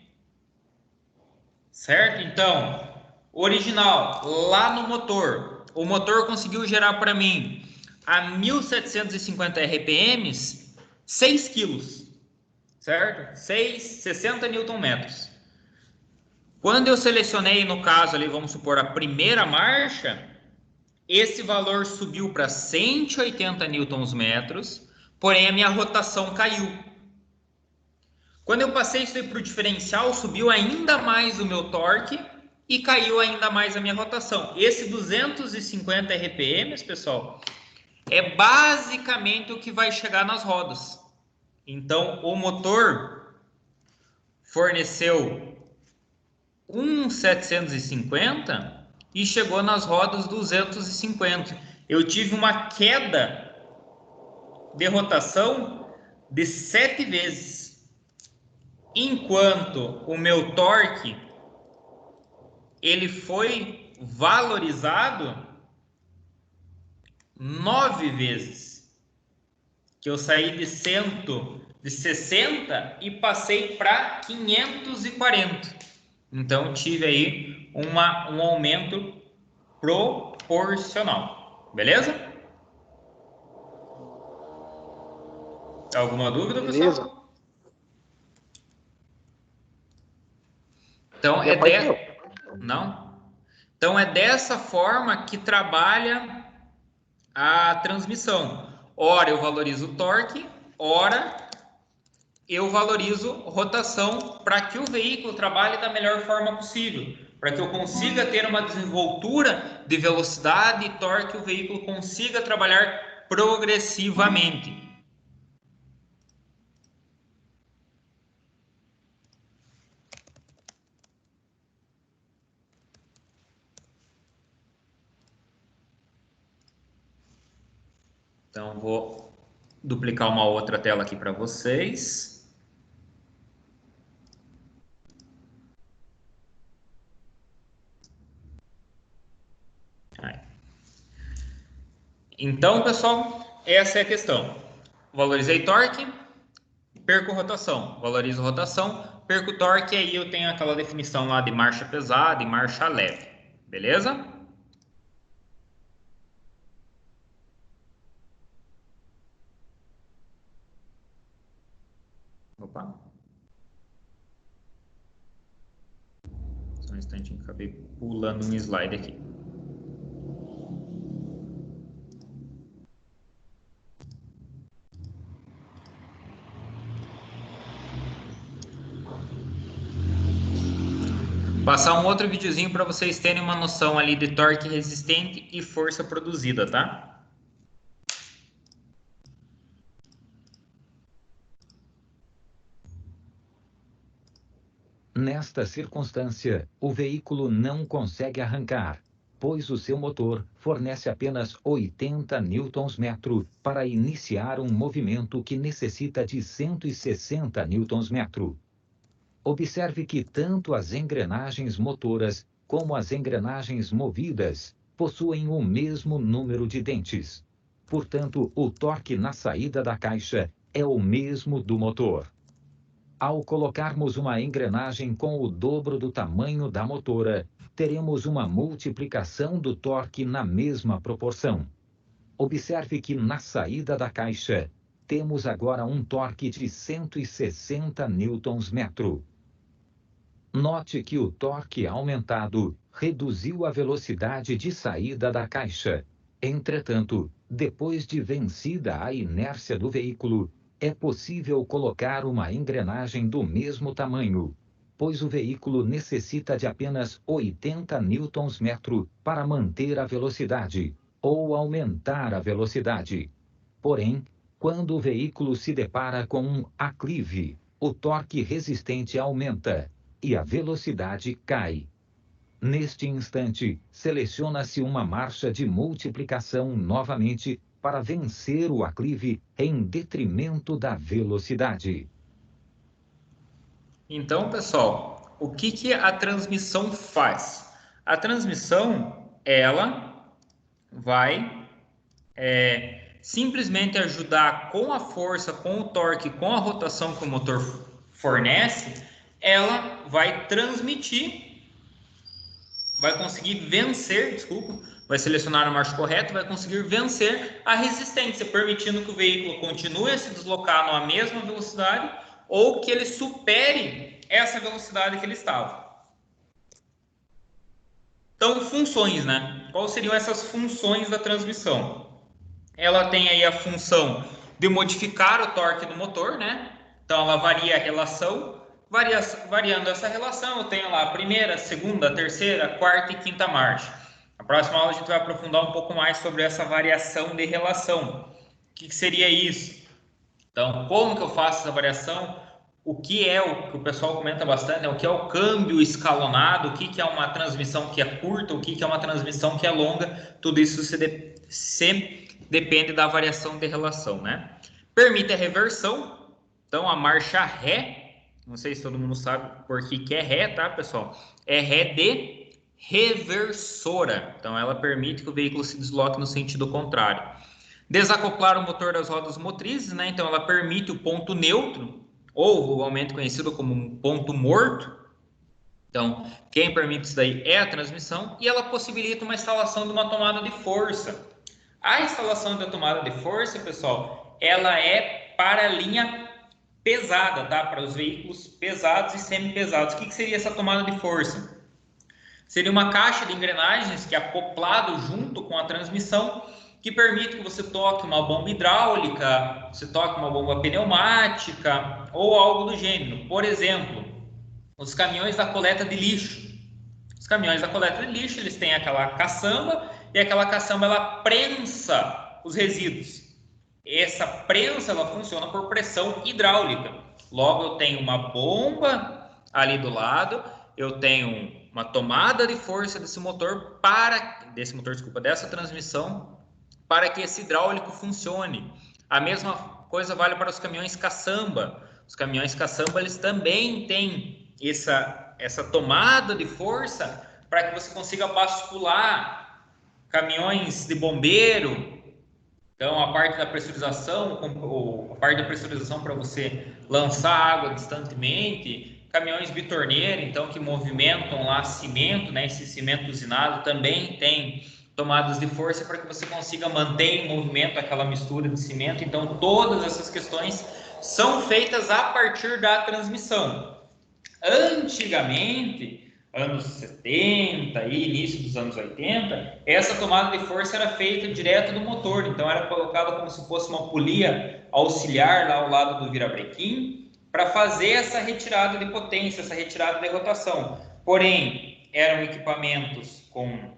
Certo? Então, original, lá no motor, o motor conseguiu gerar para mim a 1.750 RPMs, 6 quilos. Certo? 60 Nm. Quando eu selecionei, no caso ali, vamos supor, a primeira marcha, esse valor subiu para 180 Nm, porém a minha rotação caiu. Quando eu passei isso para o diferencial, subiu ainda mais o meu torque e caiu ainda mais a minha rotação. Esse 250 RPMs, pessoal, é basicamente o que vai chegar nas rodas. Então, o motor forneceu 1.750 e chegou nas rodas 250. Eu tive uma queda de rotação de 7 vezes. Enquanto o meu torque ele foi valorizado 9 vezes. Que eu saí de 160 e passei para 540. Então, tive aí um aumento proporcional. Beleza? Alguma dúvida, Beleza. pessoal? Então, Minha parte não. Não? Então, é dessa forma que trabalha a transmissão. Ora, eu valorizo o torque, ora, eu valorizo rotação para que o veículo trabalhe da melhor forma possível, para que eu consiga ter uma desenvoltura de velocidade e torque, o veículo consiga trabalhar progressivamente. Então, vou duplicar uma outra tela aqui para vocês. Então, pessoal, essa é a questão. Valorizei torque, perco rotação. Valorizo rotação, perco torque, aí eu tenho aquela definição lá de marcha pesada e marcha leve. Beleza? Opa. Só um instantinho, acabei pulando um slide aqui. Passar um outro videozinho para vocês terem uma noção ali de torque resistente e força produzida, tá? Nesta circunstância, o veículo não consegue arrancar, pois o seu motor fornece apenas 80 Nm para iniciar um movimento que necessita de 160 Nm. Observe que tanto as engrenagens motoras como as engrenagens movidas possuem o mesmo número de dentes. Portanto, o torque na saída da caixa é o mesmo do motor. Ao colocarmos uma engrenagem com o dobro do tamanho da motora, teremos uma multiplicação do torque na mesma proporção. Observe que na saída da caixa, temos agora um torque de 160 Nm. Note que o torque aumentado reduziu a velocidade de saída da caixa. Entretanto, depois de vencida a inércia do veículo, é possível colocar uma engrenagem do mesmo tamanho, pois o veículo necessita de apenas 80 Nm para manter a velocidade, ou aumentar a velocidade. Porém, quando o veículo se depara com um aclive, o torque resistente aumenta e a velocidade cai. Neste instante, seleciona-se uma marcha de multiplicação novamente para vencer o aclive em detrimento da velocidade. Então, pessoal, o que a transmissão faz? A transmissão, ela vai simplesmente ajudar com a força, com o torque, com a rotação que o motor fornece, ela vai transmitir, vai conseguir vencer, desculpa, vai selecionar a marcha correta, vai conseguir vencer a resistência, permitindo que o veículo continue a se deslocar numa mesma velocidade ou que ele supere essa velocidade que ele estava. Então, funções, né? Quais seriam essas funções da transmissão? Ela tem aí a função de modificar o torque do motor, né? Então, ela varia a relação. Variando essa relação, eu tenho lá a primeira, segunda, terceira, quarta e quinta marcha. Na próxima aula, a gente vai aprofundar um pouco mais sobre essa variação de relação. O que seria isso? Então, como que eu faço essa variação? O que é o que o pessoal comenta bastante, o que é o câmbio escalonado, o que é uma transmissão que é curta, o que é uma transmissão que é longa, tudo isso sempre depende da variação de relação, né? Permite a reversão, então a marcha ré, não sei se todo mundo sabe por que é ré, tá, pessoal? É ré de reversora, então ela permite que o veículo se desloque no sentido contrário. Desacoplar o motor das rodas motrizes, né? Então ela permite o ponto neutro, ou vulgarmente conhecido como um ponto morto. Então, quem permite isso daí é a transmissão, e ela possibilita uma instalação de uma tomada de força. A instalação da tomada de força, pessoal, ela é para a linha pesada, tá? Para os veículos pesados e semi-pesados. O que seria essa tomada de força? Seria uma caixa de engrenagens que é acoplado junto com a transmissão, que permite que você toque uma bomba hidráulica, você toque uma bomba pneumática ou algo do gênero. Por exemplo, os caminhões da coleta de lixo. Os caminhões da coleta de lixo, eles têm aquela caçamba e aquela caçamba ela prensa os resíduos. Essa prensa ela funciona por pressão hidráulica. Logo eu tenho uma bomba ali do lado, eu tenho uma tomada de força dessa transmissão para que esse hidráulico funcione. A mesma coisa vale para os caminhões caçamba. Os caminhões caçamba eles também têm essa tomada de força para que você consiga bascular caminhões de bombeiro. Então, a parte da pressurização para você lançar água distantemente, caminhões bitorneiro, então, que movimentam lá cimento, né? Esse cimento usinado também tem tomadas de força para que você consiga manter em movimento aquela mistura de cimento. Então, todas essas questões são feitas a partir da transmissão. Antigamente, anos 70 e início dos anos 80, essa tomada de força era feita direto do motor, então era colocado como se fosse uma polia auxiliar lá ao lado do virabrequim para fazer essa retirada de potência, essa retirada de rotação. Porém, eram equipamentos com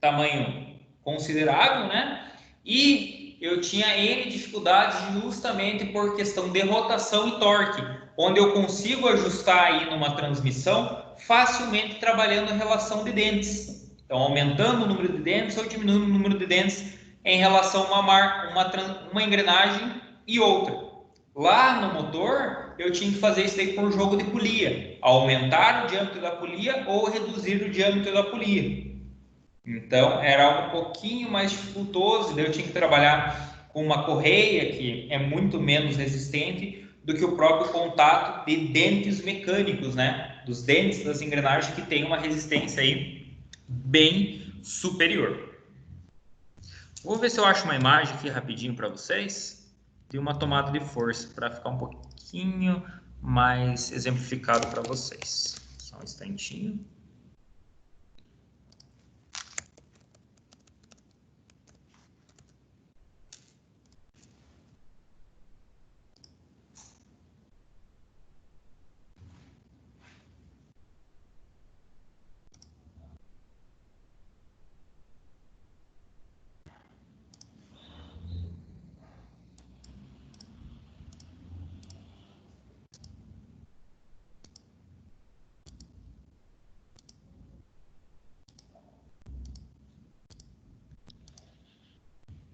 tamanho considerável, né? E eu tinha N dificuldades justamente por questão de rotação e torque, onde eu consigo ajustar aí numa transmissão facilmente trabalhando a relação de dentes. Então, aumentando o número de dentes ou diminuindo o número de dentes em relação a uma engrenagem e outra. Lá no motor, eu tinha que fazer isso daí por jogo de polia, aumentar o diâmetro da polia ou reduzir o diâmetro da polia. Então, era algo um pouquinho mais dificultoso, daí eu tinha que trabalhar com uma correia que é muito menos resistente do que o próprio contato de dentes mecânicos, né? Dos dentes das engrenagens que tem uma resistência aí bem superior. Vou ver se eu acho uma imagem aqui rapidinho para vocês de uma tomada de força para ficar um pouquinho mais exemplificado para vocês. Só um instantinho.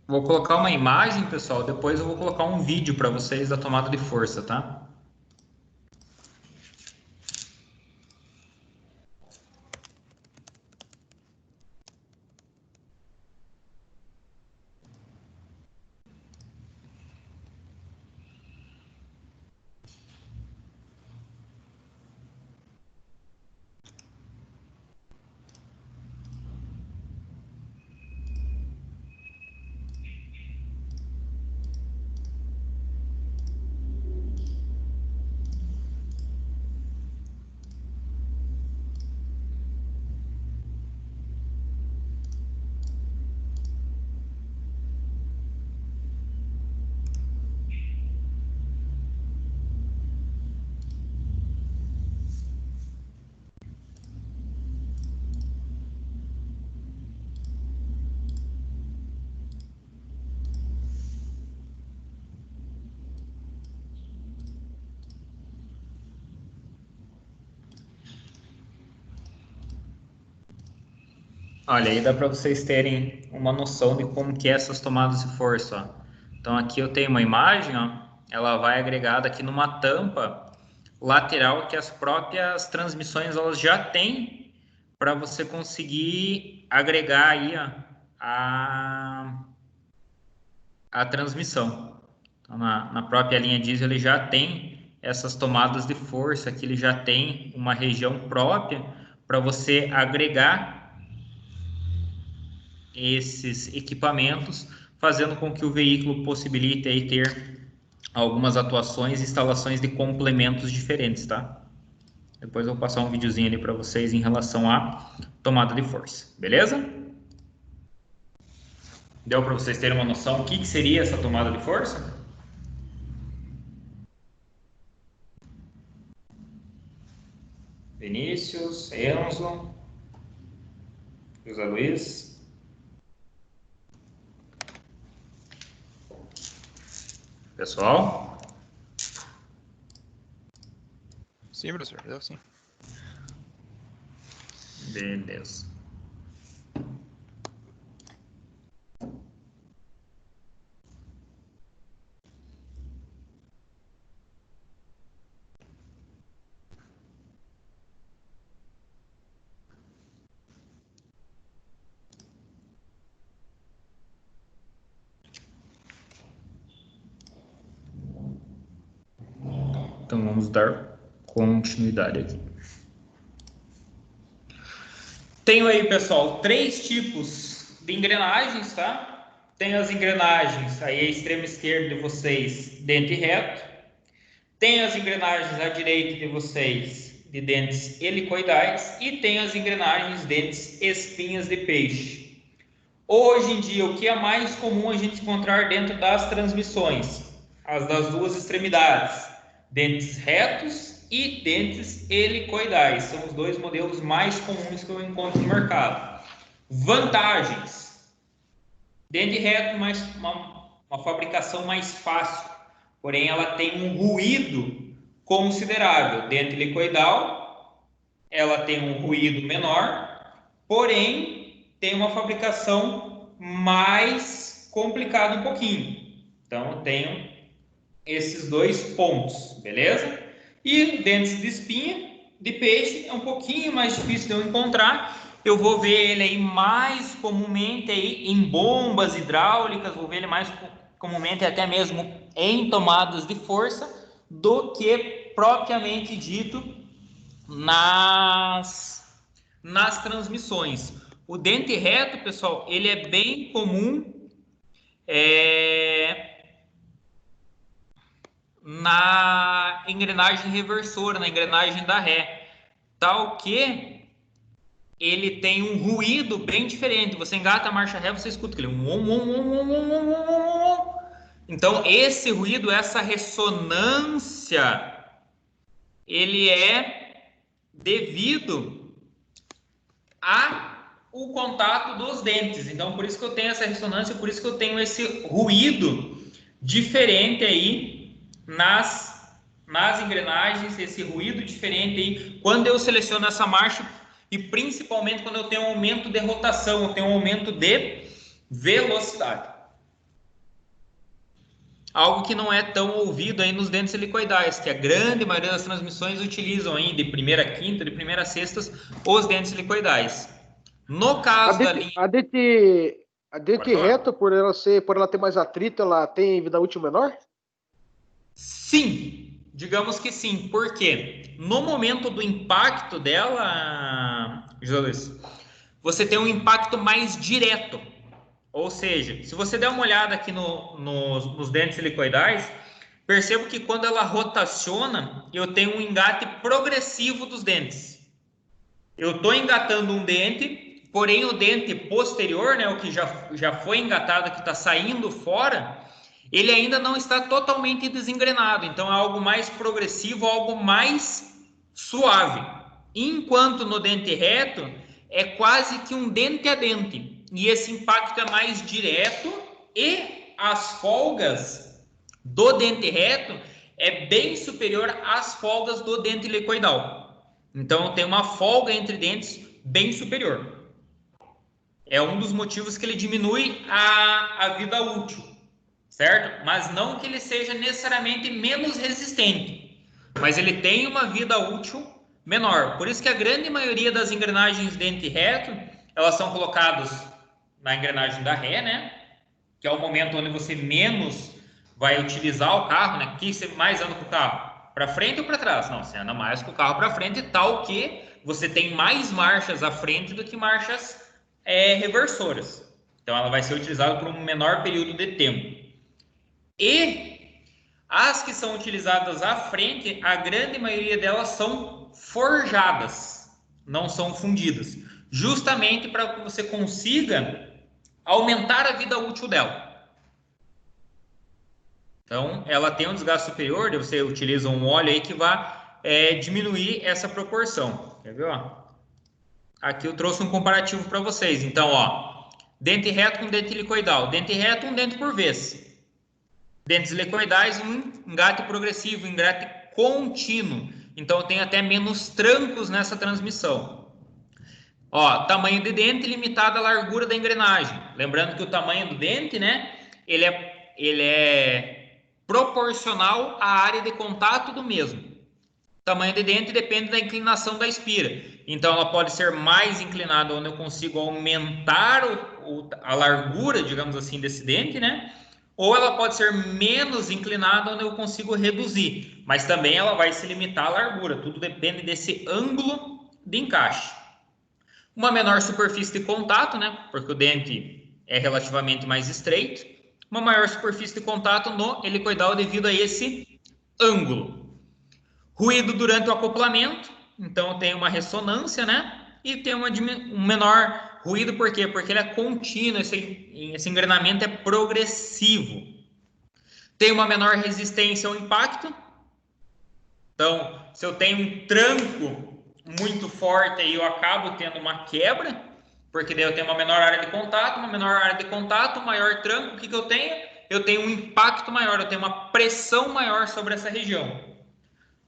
Vou colocar uma imagem, pessoal, depois eu vou colocar um vídeo para vocês da tomada de força, tá? Olha, aí dá para vocês terem uma noção de como que é essas tomadas de força, ó. Então aqui eu tenho uma imagem, ó, ela vai agregada aqui numa tampa lateral que as próprias transmissões elas já têm para você conseguir agregar aí, ó, a transmissão. Então, na própria linha diesel ele já tem essas tomadas de força, que ele já tem uma região própria para você agregar esses equipamentos, fazendo com que o veículo possibilite aí ter algumas atuações e instalações de complementos diferentes, tá? Depois eu vou passar um videozinho ali para vocês em relação à tomada de força, beleza? Deu para vocês terem uma noção do que seria essa tomada de força? Vinícius, Enzo, José Luiz. Pessoal? Sim, professor, deu sim. Beleza. Então vamos dar continuidade aqui. Tenho aí, pessoal, 3 tipos de engrenagens, tá? Tem as engrenagens aí à extrema esquerda de vocês, dente reto. Tem as engrenagens à direita de vocês, de dentes helicoidais. E tem as engrenagens dentes espinhas de peixe. Hoje em dia, o que é mais comum a gente encontrar dentro das transmissões? As das duas extremidades, dentes retos e dentes helicoidais. São os 2 modelos mais comuns que eu encontro no mercado. Vantagens: dente reto, mais uma fabricação mais fácil, porém ela tem um ruído considerável. Dente helicoidal, ela tem um ruído menor, porém tem uma fabricação mais complicada um pouquinho. Então eu tenho esses 2 pontos, beleza? E dentes de espinha de peixe é um pouquinho mais difícil de eu encontrar. Eu vou ver ele aí mais comumente aí em bombas hidráulicas, vou ver ele mais comumente até mesmo em tomadas de força do que propriamente dito nas transmissões. O dente reto, pessoal, ele é bem comum na engrenagem reversora, na engrenagem da ré, tal que ele tem um ruído bem diferente. Você engata a marcha ré, você escuta aquele então esse ruído, essa ressonância, ele é devido ao contato dos dentes. Então por isso que eu tenho essa ressonância, por isso que eu tenho esse ruído diferente aí nas engrenagens, esse ruído diferente aí quando eu seleciono essa marcha, e principalmente quando eu tenho um aumento de rotação, eu tenho um aumento de velocidade. Algo que não é tão ouvido aí nos dentes helicoidais, que a grande maioria das transmissões utilizam aí de primeira a quinta, de primeira a sextas, os dentes helicoidais. No caso da linha... A dente reta, por ela ter mais atrito, ela tem vida útil menor? Sim, digamos que sim. Por quê? No momento do impacto dela, José, você tem um impacto mais direto. Ou seja, se você der uma olhada aqui nos dentes helicoidais, percebo que quando ela rotaciona, eu tenho um engate progressivo dos dentes. Eu estou engatando um dente, porém o dente posterior, né, o que já foi engatado, que está saindo fora, ele ainda não está totalmente desengrenado. Então é algo mais progressivo, algo mais suave. Enquanto no dente reto é quase que um dente a dente. E esse impacto é mais direto e as folgas do dente reto é bem superior às folgas do dente helicoidal. Então tem uma folga entre dentes bem superior. é um dos motivos que ele diminui a vida útil, certo? Mas não que ele seja necessariamente menos resistente, mas ele tem uma vida útil menor. Por isso que a grande maioria das engrenagens dente reto, elas são colocadas na engrenagem da ré, né? Que é o momento onde você menos vai utilizar o carro, né? Que você mais anda com o carro? Para frente ou para trás? Não, você anda mais com o carro para frente, tal que você tem mais marchas à frente do que marchas reversoras. Então, ela vai ser utilizada por um menor período de tempo. E as que são utilizadas à frente, a grande maioria delas são forjadas, não são fundidas. Justamente para que você consiga aumentar a vida útil dela. Então, ela tem um desgaste superior, você utiliza um óleo aí que vai diminuir essa proporção. Quer ver? Ó? Aqui eu trouxe um comparativo para vocês. Então, ó, dente reto com dente helicoidal. Dente reto, um dente por vez. Dentes helicoidais, um engate progressivo, um engate contínuo. Então, tem até menos trancos nessa transmissão. Ó, tamanho de dente limitado à largura da engrenagem. Lembrando que o tamanho do dente, né, ele é proporcional à área de contato do mesmo. O tamanho de dente depende da inclinação da espira. Então, ela pode ser mais inclinada, onde eu consigo aumentar a largura, digamos assim, desse dente, né? Ou ela pode ser menos inclinada, onde eu consigo reduzir. Mas também ela vai se limitar à largura. Tudo depende desse ângulo de encaixe. Uma menor superfície de contato, né? Porque o dente é relativamente mais estreito. Uma maior superfície de contato no helicoidal devido a esse ângulo. Ruído durante o acoplamento, então tem uma ressonância, né? E tem um menor ruído, por quê? Porque ele é contínuo, esse engrenamento é progressivo. Tem uma menor resistência ao impacto. Então, se eu tenho um tranco muito forte, aí eu acabo tendo uma quebra, porque daí eu tenho uma menor área de contato, maior tranco, o que eu tenho? Eu tenho um impacto maior, eu tenho uma pressão maior sobre essa região.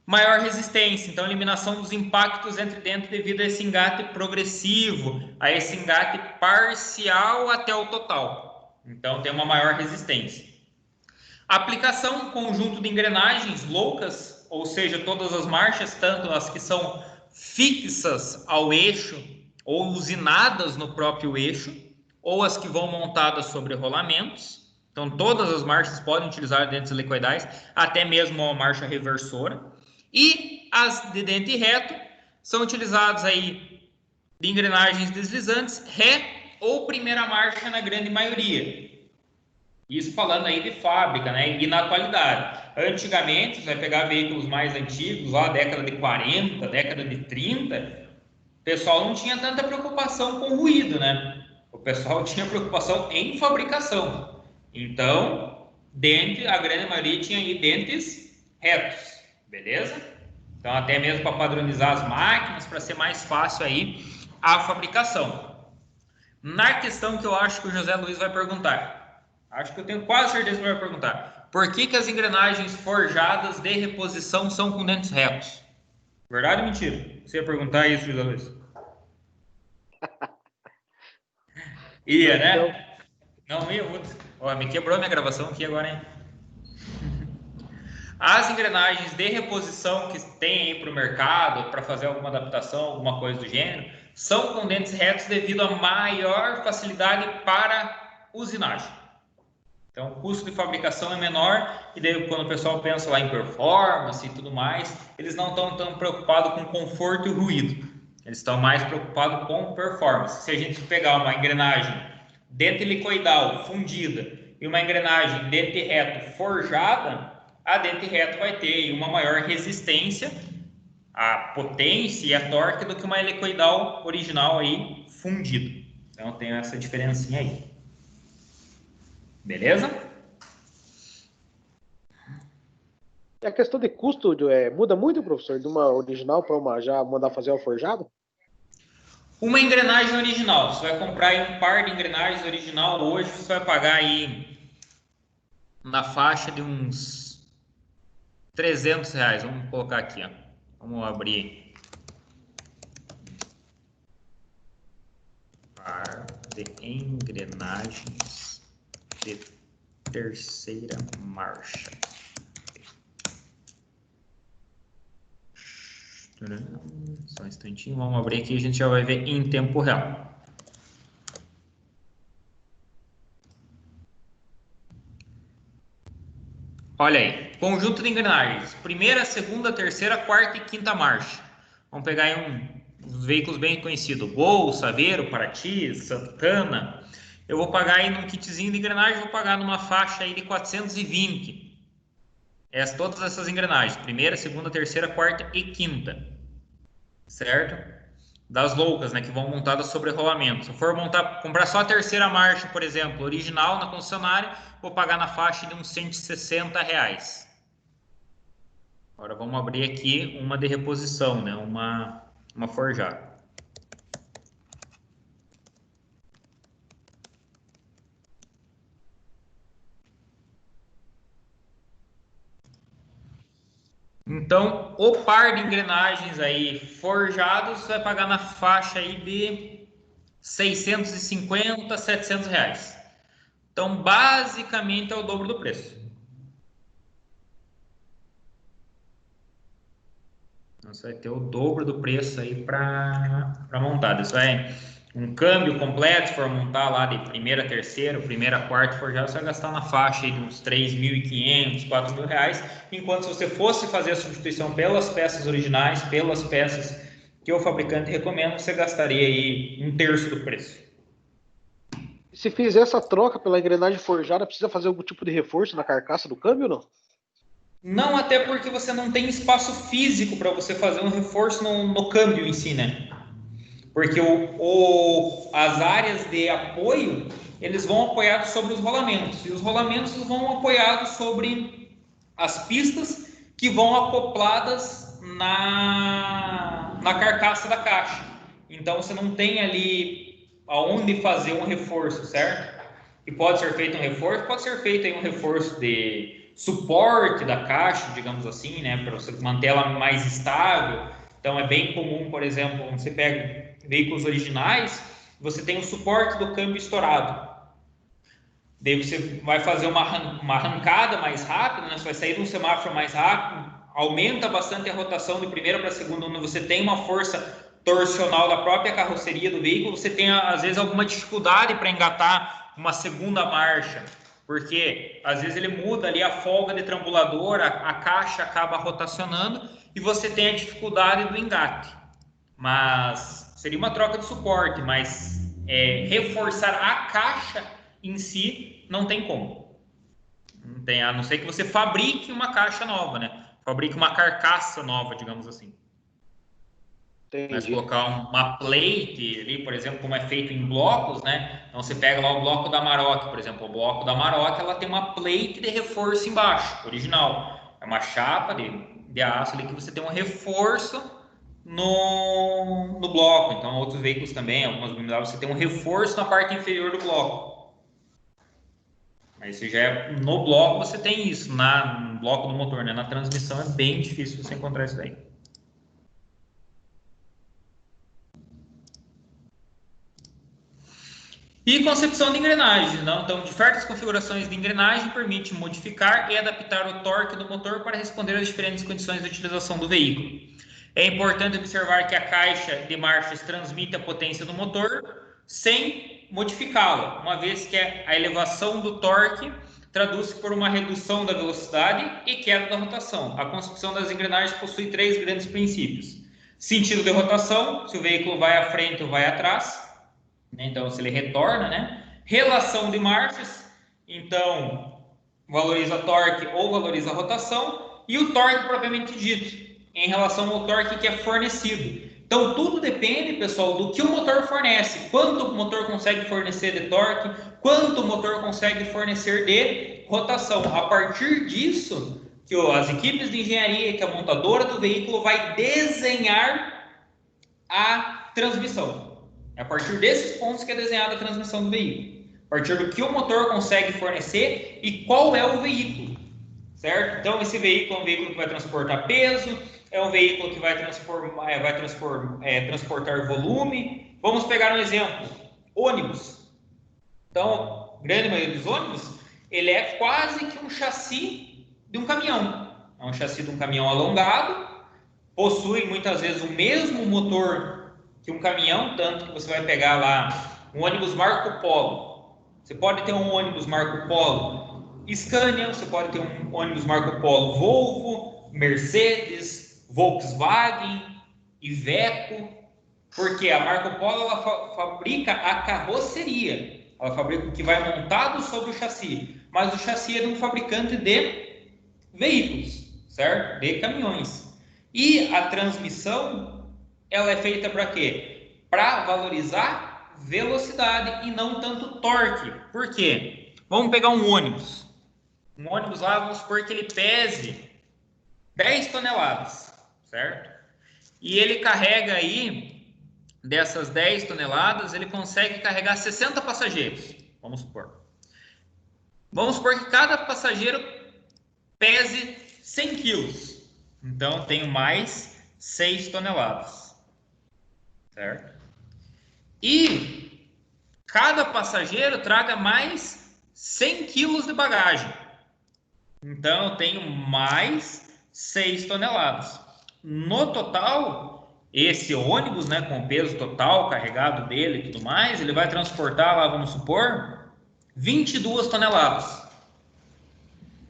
Maior resistência, então eliminação dos impactos entre dentes devido a esse engate progressivo, a esse engate parcial até o total. Então tem uma maior resistência. Aplicação, conjunto de engrenagens loucas, ou seja, todas as marchas, tanto as que são fixas ao eixo ou usinadas no próprio eixo, ou as que vão montadas sobre rolamentos. Então todas as marchas podem utilizar dentes helicoidais, até mesmo a marcha reversora. E as de dente reto são utilizadas aí de engrenagens deslizantes, ré ou primeira marcha na grande maioria. Isso falando aí de fábrica, né? E na atualidade. Antigamente, você vai pegar veículos mais antigos, lá década de 40, década de 30, o pessoal não tinha tanta preocupação com ruído, né? O pessoal tinha preocupação em fabricação. Então, a grande maioria tinha aí dentes retos. Beleza? Então, até mesmo para padronizar as máquinas, para ser mais fácil aí a fabricação. Na questão que eu acho que o José Luiz vai perguntar, acho que eu tenho quase certeza que ele vai perguntar, por que as engrenagens forjadas de reposição são com dentes retos? Verdade ou mentira? Você ia perguntar isso, José Luiz? Ia, né? Não ia, ó, me quebrou minha gravação aqui agora, hein? As engrenagens de reposição que tem aí para o mercado, para fazer alguma adaptação, alguma coisa do gênero, são com dentes retos devido a maior facilidade para usinagem. Então, o custo de fabricação é menor e daí quando o pessoal pensa lá em performance e tudo mais, eles não estão tão preocupados com conforto e ruído. Eles estão mais preocupados com performance. Se a gente pegar uma engrenagem dente helicoidal fundida e uma engrenagem dente reto forjada, a dente reto vai ter uma maior resistência, a potência e a torque do que uma helicoidal original aí fundida. Então tem essa diferencinha aí. Beleza? E a questão de custo muda muito, professor, de uma original para uma já mandar fazer uma forjada? Uma engrenagem original, você vai comprar aí um par de engrenagens original hoje, você vai pagar aí na faixa de uns R$300. Vamos colocar aqui, ó. Vamos abrir. Par de engrenagens de terceira marcha. Só um instantinho, vamos abrir aqui e a gente já vai ver em tempo real. Olha aí, conjunto de engrenagens, primeira, segunda, terceira, quarta e quinta marcha. Vamos pegar aí uns veículos bem conhecidos, Gol, Saveiro, Paraty, Santana. Eu vou pagar aí num kitzinho de engrenagem, vou pagar numa faixa aí de 420. Todas essas engrenagens, primeira, segunda, terceira, quarta e quinta, certo? Das loucas, né, que vão montadas sobre rolamento. Se eu for comprar só a terceira marcha, por exemplo, original na concessionária, vou pagar na faixa de uns R$160. Agora vamos abrir aqui uma de reposição, né, uma forjada. Então, o par de engrenagens aí forjados vai pagar na faixa aí de R$650, R$700. Então, basicamente, é o dobro do preço. Então, você vai ter o dobro do preço aí para montar. Isso vai um câmbio completo, se for montar lá de primeira, terceira, primeira, quarta forjado, você vai gastar na faixa aí de uns R$3.500, R$4.000, enquanto se você fosse fazer a substituição pelas peças originais, pelas peças que o fabricante recomenda, você gastaria aí 1/3 do preço. Se fizer essa troca pela engrenagem forjada, precisa fazer algum tipo de reforço na carcaça do câmbio ou não? Não, até porque você não tem espaço físico para você fazer um reforço no câmbio em si, né? Porque as áreas de apoio, eles vão apoiados sobre os rolamentos. E os rolamentos vão apoiados sobre as pistas que vão acopladas na carcaça da caixa. Então, você não tem ali aonde fazer um reforço, certo? E pode ser feito um reforço, pode ser feito aí um reforço de suporte da caixa, digamos assim, né? Para você manter ela mais estável. Então, é bem comum, por exemplo, quando você pega veículos originais, você tem o suporte do câmbio estourado. Daí você vai fazer uma arrancada mais rápida, né? Você vai sair de um semáforo mais rápido, aumenta bastante a rotação de primeira para segunda, onde você tem uma força torsional da própria carroceria do veículo, você tem, às vezes, alguma dificuldade para engatar uma segunda marcha, porque, às vezes, ele muda ali a folga de trambulador, a caixa acaba rotacionando e você tem a dificuldade do engate. Mas seria uma troca de suporte, mas reforçar a caixa em si não tem como. Não tem, a não ser que você fabrique uma caixa nova, né? Fabrique uma carcaça nova, digamos assim. Entendi. Mas colocar uma plate ali, por exemplo, como é feito em blocos, né? Então você pega lá o bloco da Amarok, por exemplo, o bloco da Amarok, ela tem uma plate de reforço embaixo, original. É uma chapa de aço ali que você tem um reforço no bloco. Então, outros veículos também, algumas BMW, você tem um reforço na parte inferior do bloco. Mas se já é no bloco, você tem isso, no bloco do motor, né? Na transmissão é bem difícil você encontrar isso daí. E concepção de engrenagens, não? Então, diversas configurações de engrenagem permitem modificar e adaptar o torque do motor para responder às diferentes condições de utilização do veículo. É importante observar que a caixa de marchas transmite a potência do motor sem modificá-la, uma vez que a elevação do torque traduz-se por uma redução da velocidade e queda da rotação. A concepção das engrenagens possui 3 grandes princípios. Sentido de rotação, se o veículo vai à frente ou vai atrás. Então, se ele retorna, né? Relação de marchas, então, valoriza torque ou valoriza a rotação. E o torque propriamente dito, em relação ao torque que é fornecido. Então, tudo depende, pessoal, do que o motor fornece. Quanto o motor consegue fornecer de torque, quanto o motor consegue fornecer de rotação. A partir disso, que as equipes de engenharia, que a montadora do veículo vai desenhar a transmissão. É a partir desses pontos que é desenhada a transmissão do veículo. A partir do que o motor consegue fornecer e qual é o veículo. Certo? Então, esse veículo é um veículo que vai transportar peso, é um veículo que vai transportar volume. Vamos pegar um exemplo. Ônibus. Então, grande maioria dos ônibus, ele é quase que um chassi de um caminhão. É um chassi de um caminhão alongado, possui muitas vezes o mesmo motor que um caminhão, tanto que você vai pegar lá um ônibus Marco Polo. Você pode ter um ônibus Marco Polo Scania, você pode ter um ônibus Marco Polo Volvo, Mercedes, Volkswagen, Iveco, porque a Marco Polo ela fabrica a carroceria, ela fabrica o que vai montado sobre o chassi, mas o chassi é de um fabricante de veículos, certo? De caminhões. E a transmissão, ela é feita para quê? Para valorizar velocidade e não tanto torque. Por quê? Vamos pegar um ônibus. Um ônibus lá, vamos supor que ele pese 10 toneladas, certo? E ele carrega aí, dessas 10 toneladas, ele consegue carregar 60 passageiros, vamos supor. Vamos supor que cada passageiro pese 100 quilos. Então, tenho mais 6 toneladas, certo? E cada passageiro traga mais 100 quilos de bagagem. Então, eu tenho mais 6 toneladas. No total, esse ônibus, né, com o peso total carregado dele e tudo mais, ele vai transportar lá, vamos supor, 22 toneladas.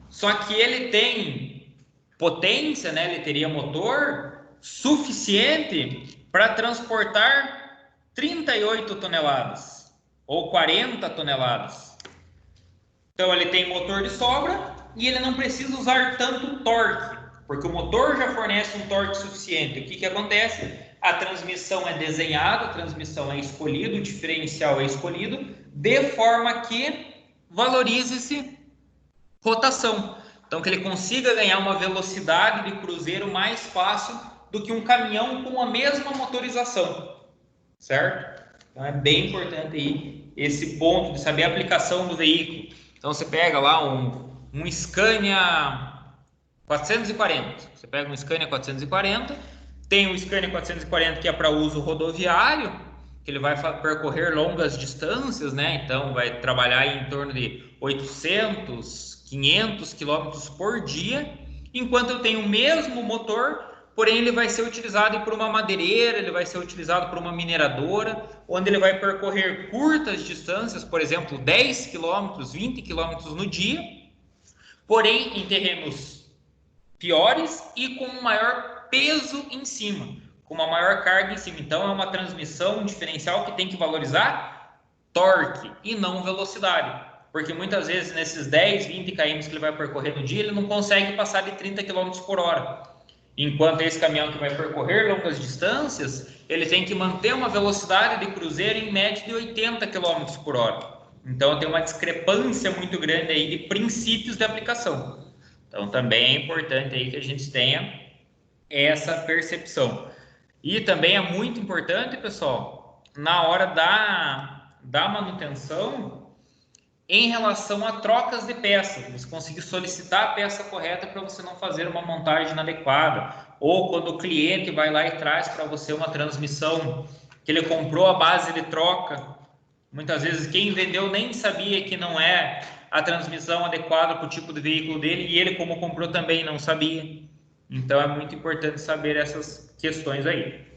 Só que ele tem potência, né, ele teria motor suficiente para transportar 38 toneladas ou 40 toneladas. Então, ele tem motor de sobra e ele não precisa usar tanto torque, porque o motor já fornece um torque suficiente. O que acontece? A transmissão é desenhada, a transmissão é escolhida, o diferencial é escolhido, de forma que valorize-se rotação. Então, que ele consiga ganhar uma velocidade de cruzeiro mais fácil do que um caminhão com a mesma motorização, certo? Então, é bem importante aí esse ponto de saber a aplicação do veículo. Então, você pega lá um Scania 440. Você pega um Scania 440, tem o Scania 440 que é para uso rodoviário, que ele vai percorrer longas distâncias, né? Então, vai trabalhar em torno de 800, 500 quilômetros por dia, enquanto eu tenho o mesmo motor, porém ele vai ser utilizado por uma madeireira, ele vai ser utilizado por uma mineradora, onde ele vai percorrer curtas distâncias, por exemplo, 10 quilômetros, 20 quilômetros no dia, porém em terrenos piores e com um maior peso em cima, com uma maior carga em cima. Então é uma transmissão diferencial que tem que valorizar torque e não velocidade, porque muitas vezes nesses 10, 20 km que ele vai percorrer no dia, ele não consegue passar de 30 km por hora. Enquanto esse caminhão que vai percorrer longas distâncias, ele tem que manter uma velocidade de cruzeiro em média de 80 km por hora. Então tem uma discrepância muito grande aí de princípios de aplicação. Então também é importante aí que a gente tenha essa percepção. E também é muito importante, pessoal, na hora da manutenção, em relação a trocas de peças, você conseguir solicitar a peça correta para você não fazer uma montagem inadequada, ou quando o cliente vai lá e traz para você uma transmissão que ele comprou a base de troca, muitas vezes quem vendeu nem sabia que não é a transmissão adequada para o tipo de veículo dele, e ele, como comprou, também não sabia. Então é muito importante saber essas questões aí.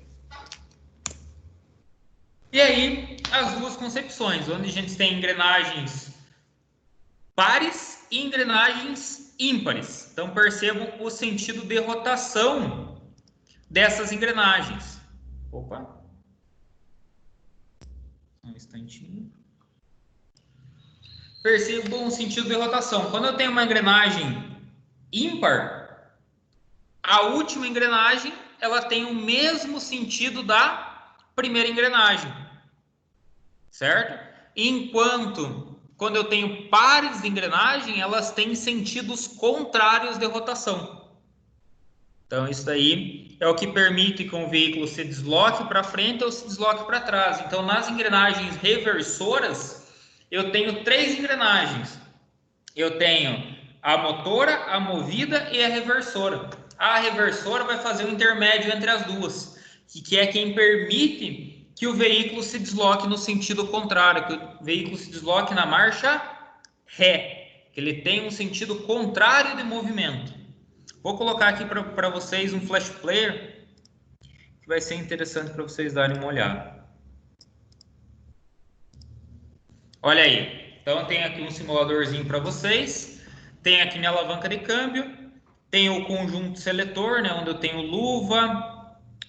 E aí, as duas concepções, onde a gente tem engrenagens pares e engrenagens ímpares. Então, percebam o sentido de rotação dessas engrenagens. Opa! Um instantinho. Percebam o sentido de rotação. Quando eu tenho uma engrenagem ímpar, a última engrenagem ela tem o mesmo sentido da primeira engrenagem, certo? Enquanto quando eu tenho pares de engrenagem, elas têm sentidos contrários de rotação. Então, isso daí é o que permite que um veículo se desloque para frente ou se desloque para trás. Então, nas engrenagens reversoras, eu tenho 3 engrenagens. Eu tenho a motora, a movida e a reversora. A reversora vai fazer o intermédio entre as duas, que é quem permite que o veículo se desloque no sentido contrário, que o veículo se desloque na marcha ré, que ele tem um sentido contrário de movimento. Vou colocar aqui para vocês um flash player, que vai ser interessante para vocês darem uma olhada. Olha aí, então tem aqui um simuladorzinho para vocês, tem aqui minha alavanca de câmbio, tem o conjunto seletor, né, onde eu tenho luva,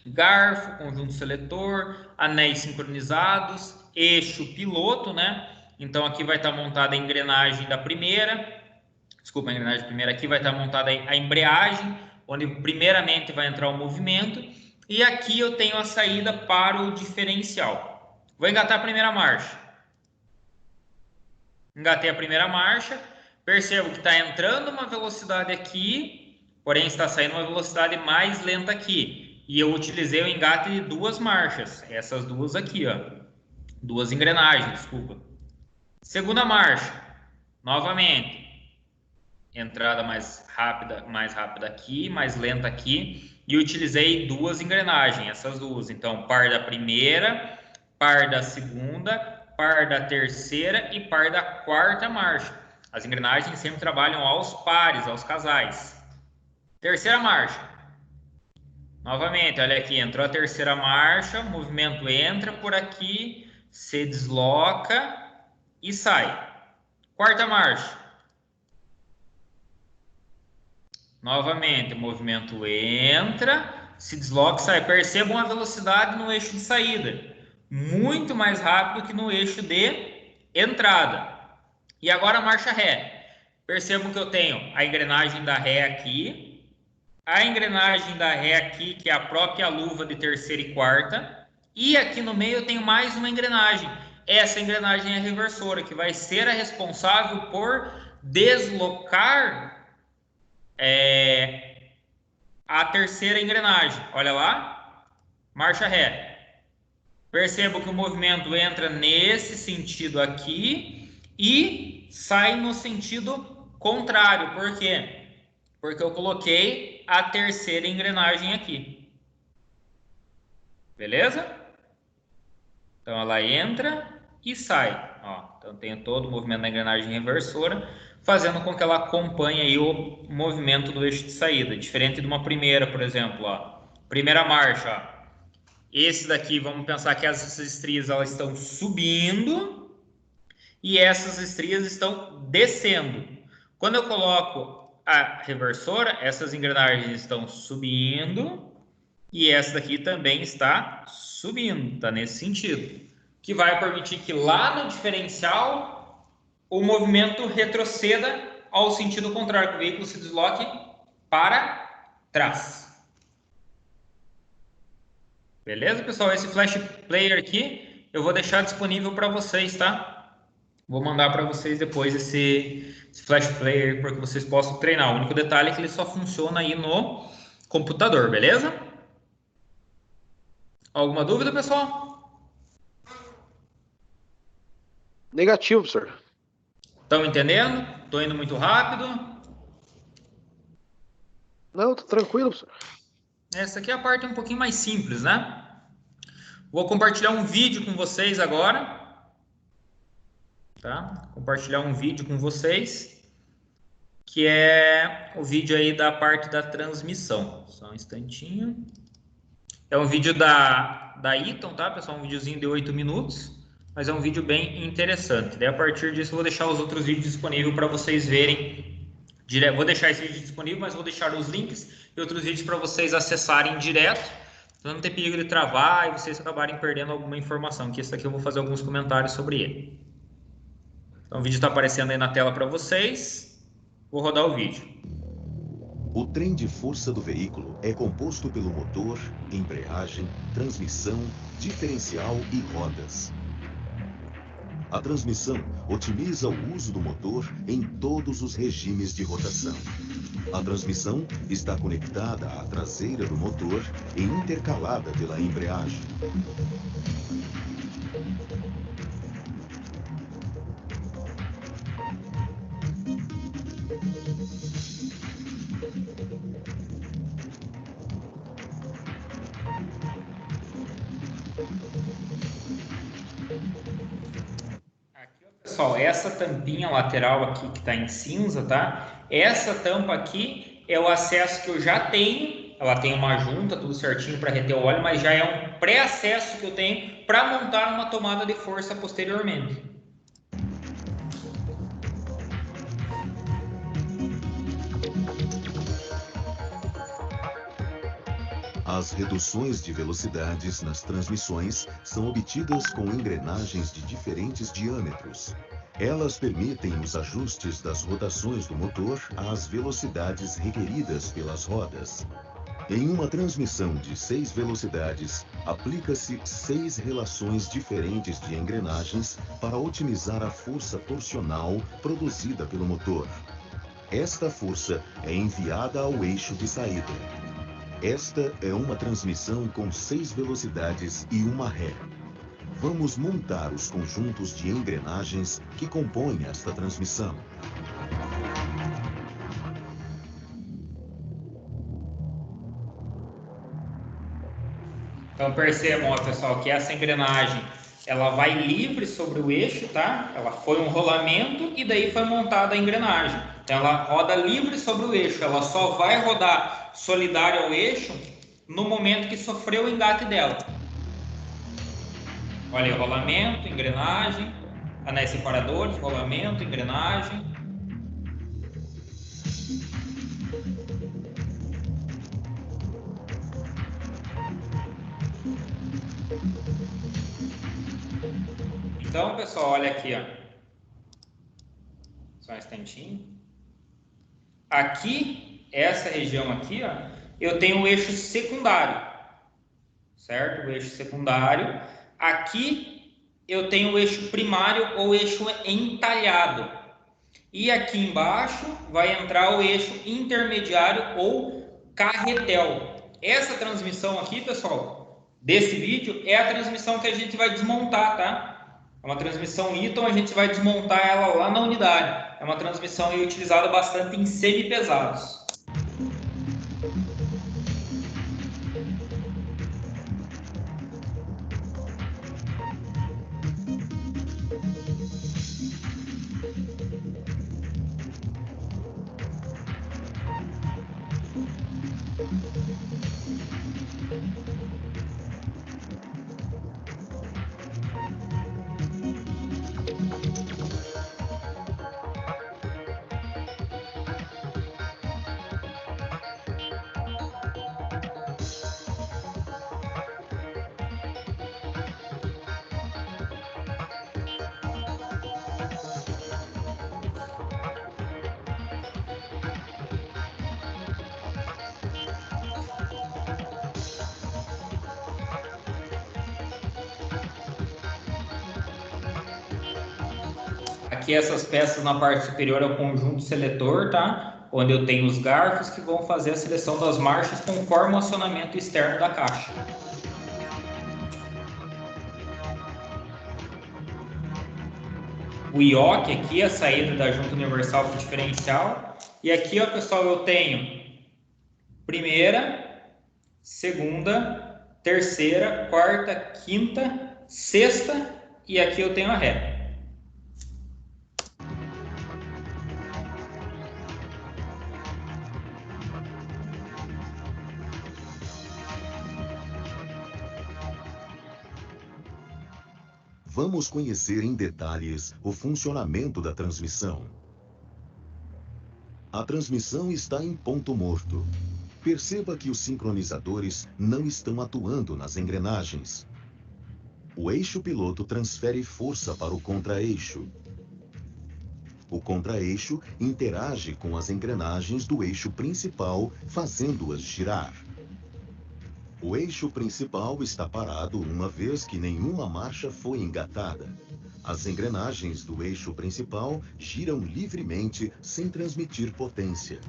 garfo, conjunto seletor, anéis sincronizados, eixo piloto, né? Então aqui vai estar montada a engrenagem da primeira, desculpa, a engrenagem primeira, aqui vai estar montada a embreagem, onde primeiramente vai entrar o movimento, e aqui eu tenho a saída para o diferencial. Vou engatar a primeira marcha. Engatei a primeira marcha, percebo que está entrando uma velocidade aqui, porém está saindo uma velocidade mais lenta aqui. E eu utilizei o engate de duas marchas, essas duas aqui, ó. Duas engrenagens, desculpa. Segunda marcha, novamente. Entrada mais rápida aqui, mais lenta aqui. E utilizei duas engrenagens, essas duas. Então, par da primeira, par da segunda, par da terceira e par da quarta marcha. As engrenagens sempre trabalham aos pares, aos casais. Terceira marcha. Novamente, olha aqui, entrou a terceira marcha, o movimento entra por aqui, se desloca e sai. Quarta marcha. Novamente, o movimento entra, se desloca e sai. Percebam a velocidade no eixo de saída. Muito mais rápido que no eixo de entrada. E agora a marcha ré. Percebam que eu tenho a engrenagem da ré aqui. A engrenagem da ré aqui, que é a própria luva de terceira e quarta. E aqui no meio eu tenho mais uma engrenagem. Essa engrenagem é a reversora, que vai ser a responsável por deslocar a terceira engrenagem. Olha lá, marcha ré. Percebo que o movimento entra nesse sentido aqui e sai no sentido contrário. Por quê? Porque eu coloquei a terceira engrenagem aqui. Beleza? Então ela entra e sai. Ó, então tenho todo o movimento da engrenagem reversora, fazendo com que ela acompanhe aí o movimento do eixo de saída. Diferente de uma primeira, por exemplo. Ó. Primeira marcha. Ó. Esse daqui, vamos pensar que essas estrias elas estão subindo e essas estrias estão descendo. Quando eu coloco a reversora, essas engrenagens estão subindo e essa daqui também está subindo, está nesse sentido. Que vai permitir que lá no diferencial o movimento retroceda ao sentido contrário, que o veículo se desloque para trás. Beleza, pessoal? Esse flash player aqui eu vou deixar disponível para vocês, tá? Vou mandar para vocês depois esse flash player para que vocês possam treinar. O único detalhe é que ele só funciona aí no computador, beleza? Alguma dúvida, pessoal? Negativo, professor. Estão entendendo? Estou indo muito rápido? Não, tô tranquilo, professor. Essa aqui é a parte um pouquinho mais simples, né? Vou compartilhar um vídeo com vocês agora. Tá? Compartilhar um vídeo com vocês, que é o vídeo aí da parte da transmissão. Só um instantinho. É um vídeo da Eaton, tá, pessoal? Um videozinho de 8 minutos, mas é um vídeo bem interessante. Daí, a partir disso, eu vou deixar os outros vídeos disponíveis para vocês verem. Vou deixar esse vídeo disponível, mas vou deixar os links e outros vídeos para vocês acessarem direto, para não ter perigo de travar e vocês acabarem perdendo alguma informação, que esse aqui eu vou fazer alguns comentários sobre ele. Então o vídeo está aparecendo aí na tela para vocês. Vou rodar o vídeo. O trem de força do veículo é composto pelo motor, embreagem, transmissão, diferencial e rodas. A transmissão otimiza o uso do motor em todos os regimes de rotação. A transmissão está conectada à traseira do motor e intercalada pela embreagem. pessoal, essa tampinha lateral aqui que está em cinza, tá? Essa tampa aqui é o acesso que eu já tenho. Ela tem uma junta, tudo certinho para reter o óleo, mas já é um pré-acesso que eu tenho para montar uma tomada de força posteriormente. As reduções de velocidades nas transmissões são obtidas com engrenagens de diferentes diâmetros. Elas permitem os ajustes das rotações do motor às velocidades requeridas pelas rodas. Em uma transmissão de 6 velocidades, aplica-se 6 relações diferentes de engrenagens para otimizar a força torsional produzida pelo motor. Esta força é enviada ao eixo de saída. Esta é uma transmissão com 6 velocidades e uma ré. Vamos montar os conjuntos de engrenagens que compõem esta transmissão. Então percebam, ó, pessoal, que essa engrenagem ela vai livre sobre o eixo, tá? Ela foi um rolamento e daí foi montada a engrenagem. Então ela roda livre sobre o eixo, ela só vai rodar solidária ao eixo no momento que sofreu o engate dela. Olha aí, rolamento, engrenagem, anéis separadores, rolamento, engrenagem. Então, pessoal, olha aqui, ó. Só um instantinho. Aqui, essa região aqui, ó, eu tenho o eixo secundário, certo? O eixo secundário. Aqui, eu tenho o eixo primário ou eixo entalhado. E aqui embaixo vai entrar o eixo intermediário ou carretel. Essa transmissão aqui, pessoal, desse vídeo, é a transmissão que a gente vai desmontar, tá? É uma transmissão Eaton, a gente vai desmontar ela lá na unidade. É uma transmissão aí utilizada bastante em semi-pesados. Aqui essas peças na parte superior é o conjunto seletor, tá? Onde eu tenho os garfos que vão fazer a seleção das marchas conforme o acionamento externo da caixa. O ioque aqui, a saída da junta universal para o diferencial. E aqui, ó, pessoal, eu tenho primeira, segunda, terceira, quarta, quinta, sexta e aqui eu tenho a ré. Vamos conhecer em detalhes o funcionamento da transmissão. A transmissão está em ponto morto. Perceba que os sincronizadores não estão atuando nas engrenagens. O eixo piloto transfere força para o contra-eixo. O contra-eixo interage com as engrenagens do eixo principal, fazendo-as girar. O eixo principal está parado uma vez que nenhuma marcha foi engatada. As engrenagens do eixo principal giram livremente sem transmitir potência.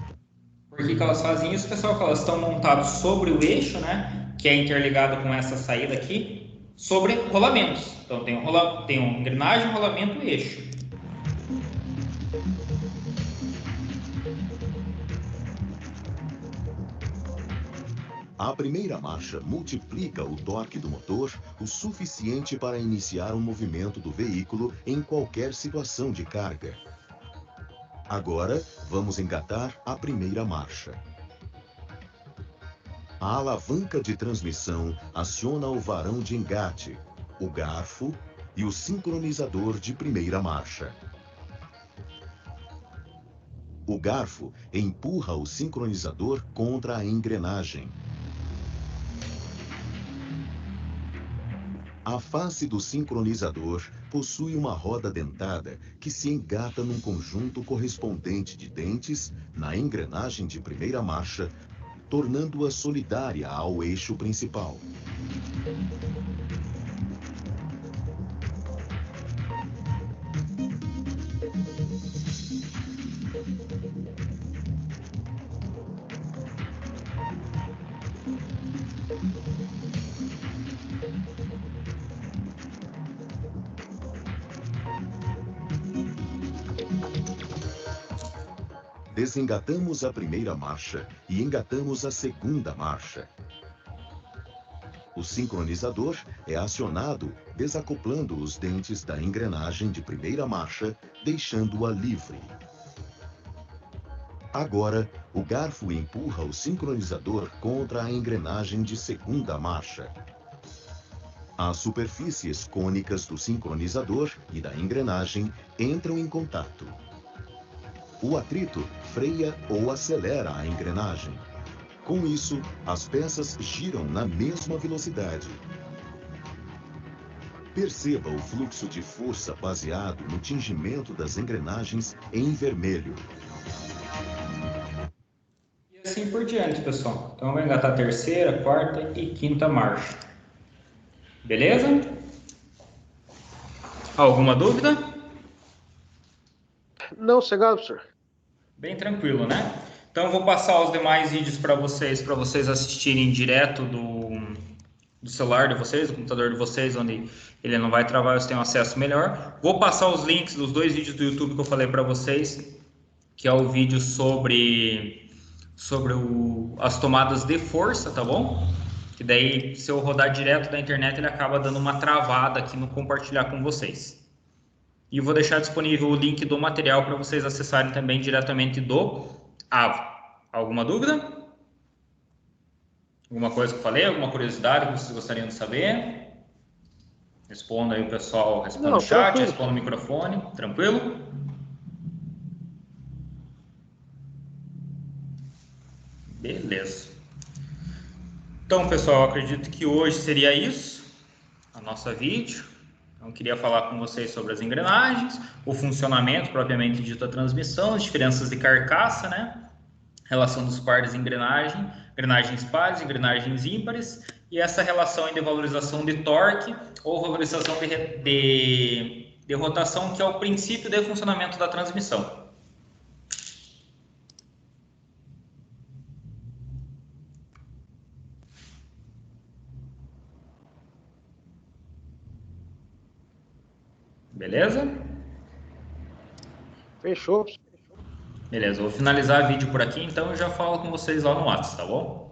Por que elas fazem isso, pessoal? Porque elas estão montadas sobre o eixo, né? Que é interligado com essa saída aqui, sobre rolamentos. Então tem um engrenagem, rolamento e eixo. A primeira marcha multiplica o torque do motor o suficiente para iniciar o movimento do veículo em qualquer situação de carga. Agora, vamos engatar a primeira marcha. A alavanca de transmissão aciona o varão de engate, o garfo e o sincronizador de primeira marcha. O garfo empurra o sincronizador contra a engrenagem. A face do sincronizador possui uma roda dentada que se engata num conjunto correspondente de dentes na engrenagem de primeira marcha, tornando-a solidária ao eixo principal. Desengatamos a primeira marcha e engatamos a segunda marcha. O sincronizador é acionado desacoplando os dentes da engrenagem de primeira marcha, deixando-a livre. Agora, o garfo empurra o sincronizador contra a engrenagem de segunda marcha. As superfícies cônicas do sincronizador e da engrenagem entram em contato. O atrito freia ou acelera a engrenagem. Com isso, as peças giram na mesma velocidade. Perceba o fluxo de força baseado no tingimento das engrenagens em vermelho. E assim por diante, pessoal. Então, vai engatar a terceira, quarta e quinta marcha. Beleza? Alguma dúvida? Não, cegado, professor. Bem tranquilo, né? Então, eu vou passar os demais vídeos para vocês assistirem direto do celular de vocês, do computador de vocês, onde ele não vai travar, vocês têm um acesso melhor. Vou passar os links dos 2 vídeos do YouTube que eu falei para vocês, que é o vídeo sobre as tomadas de força, tá bom? Que daí, se eu rodar direto da internet, ele acaba dando uma travada aqui no compartilhar com vocês. E vou deixar disponível o link do material para vocês acessarem também diretamente do AVO. Alguma dúvida? Alguma coisa que eu falei? Alguma curiosidade que vocês gostariam de saber? Responda aí o pessoal, responda no chat, tranquilo. Responda no microfone. Tranquilo? Beleza. Então, pessoal, acredito que hoje seria isso, a nossa vídeo. Então, queria falar com vocês sobre as engrenagens, o funcionamento propriamente dito da transmissão, as diferenças de carcaça, né? Relação dos pares de engrenagem, engrenagens pares, engrenagens ímpares, e essa relação de valorização de torque ou valorização de rotação, que é o princípio de funcionamento da transmissão. Beleza? Fechou. Beleza, vou finalizar o vídeo por aqui, então eu já falo com vocês lá no WhatsApp, tá bom?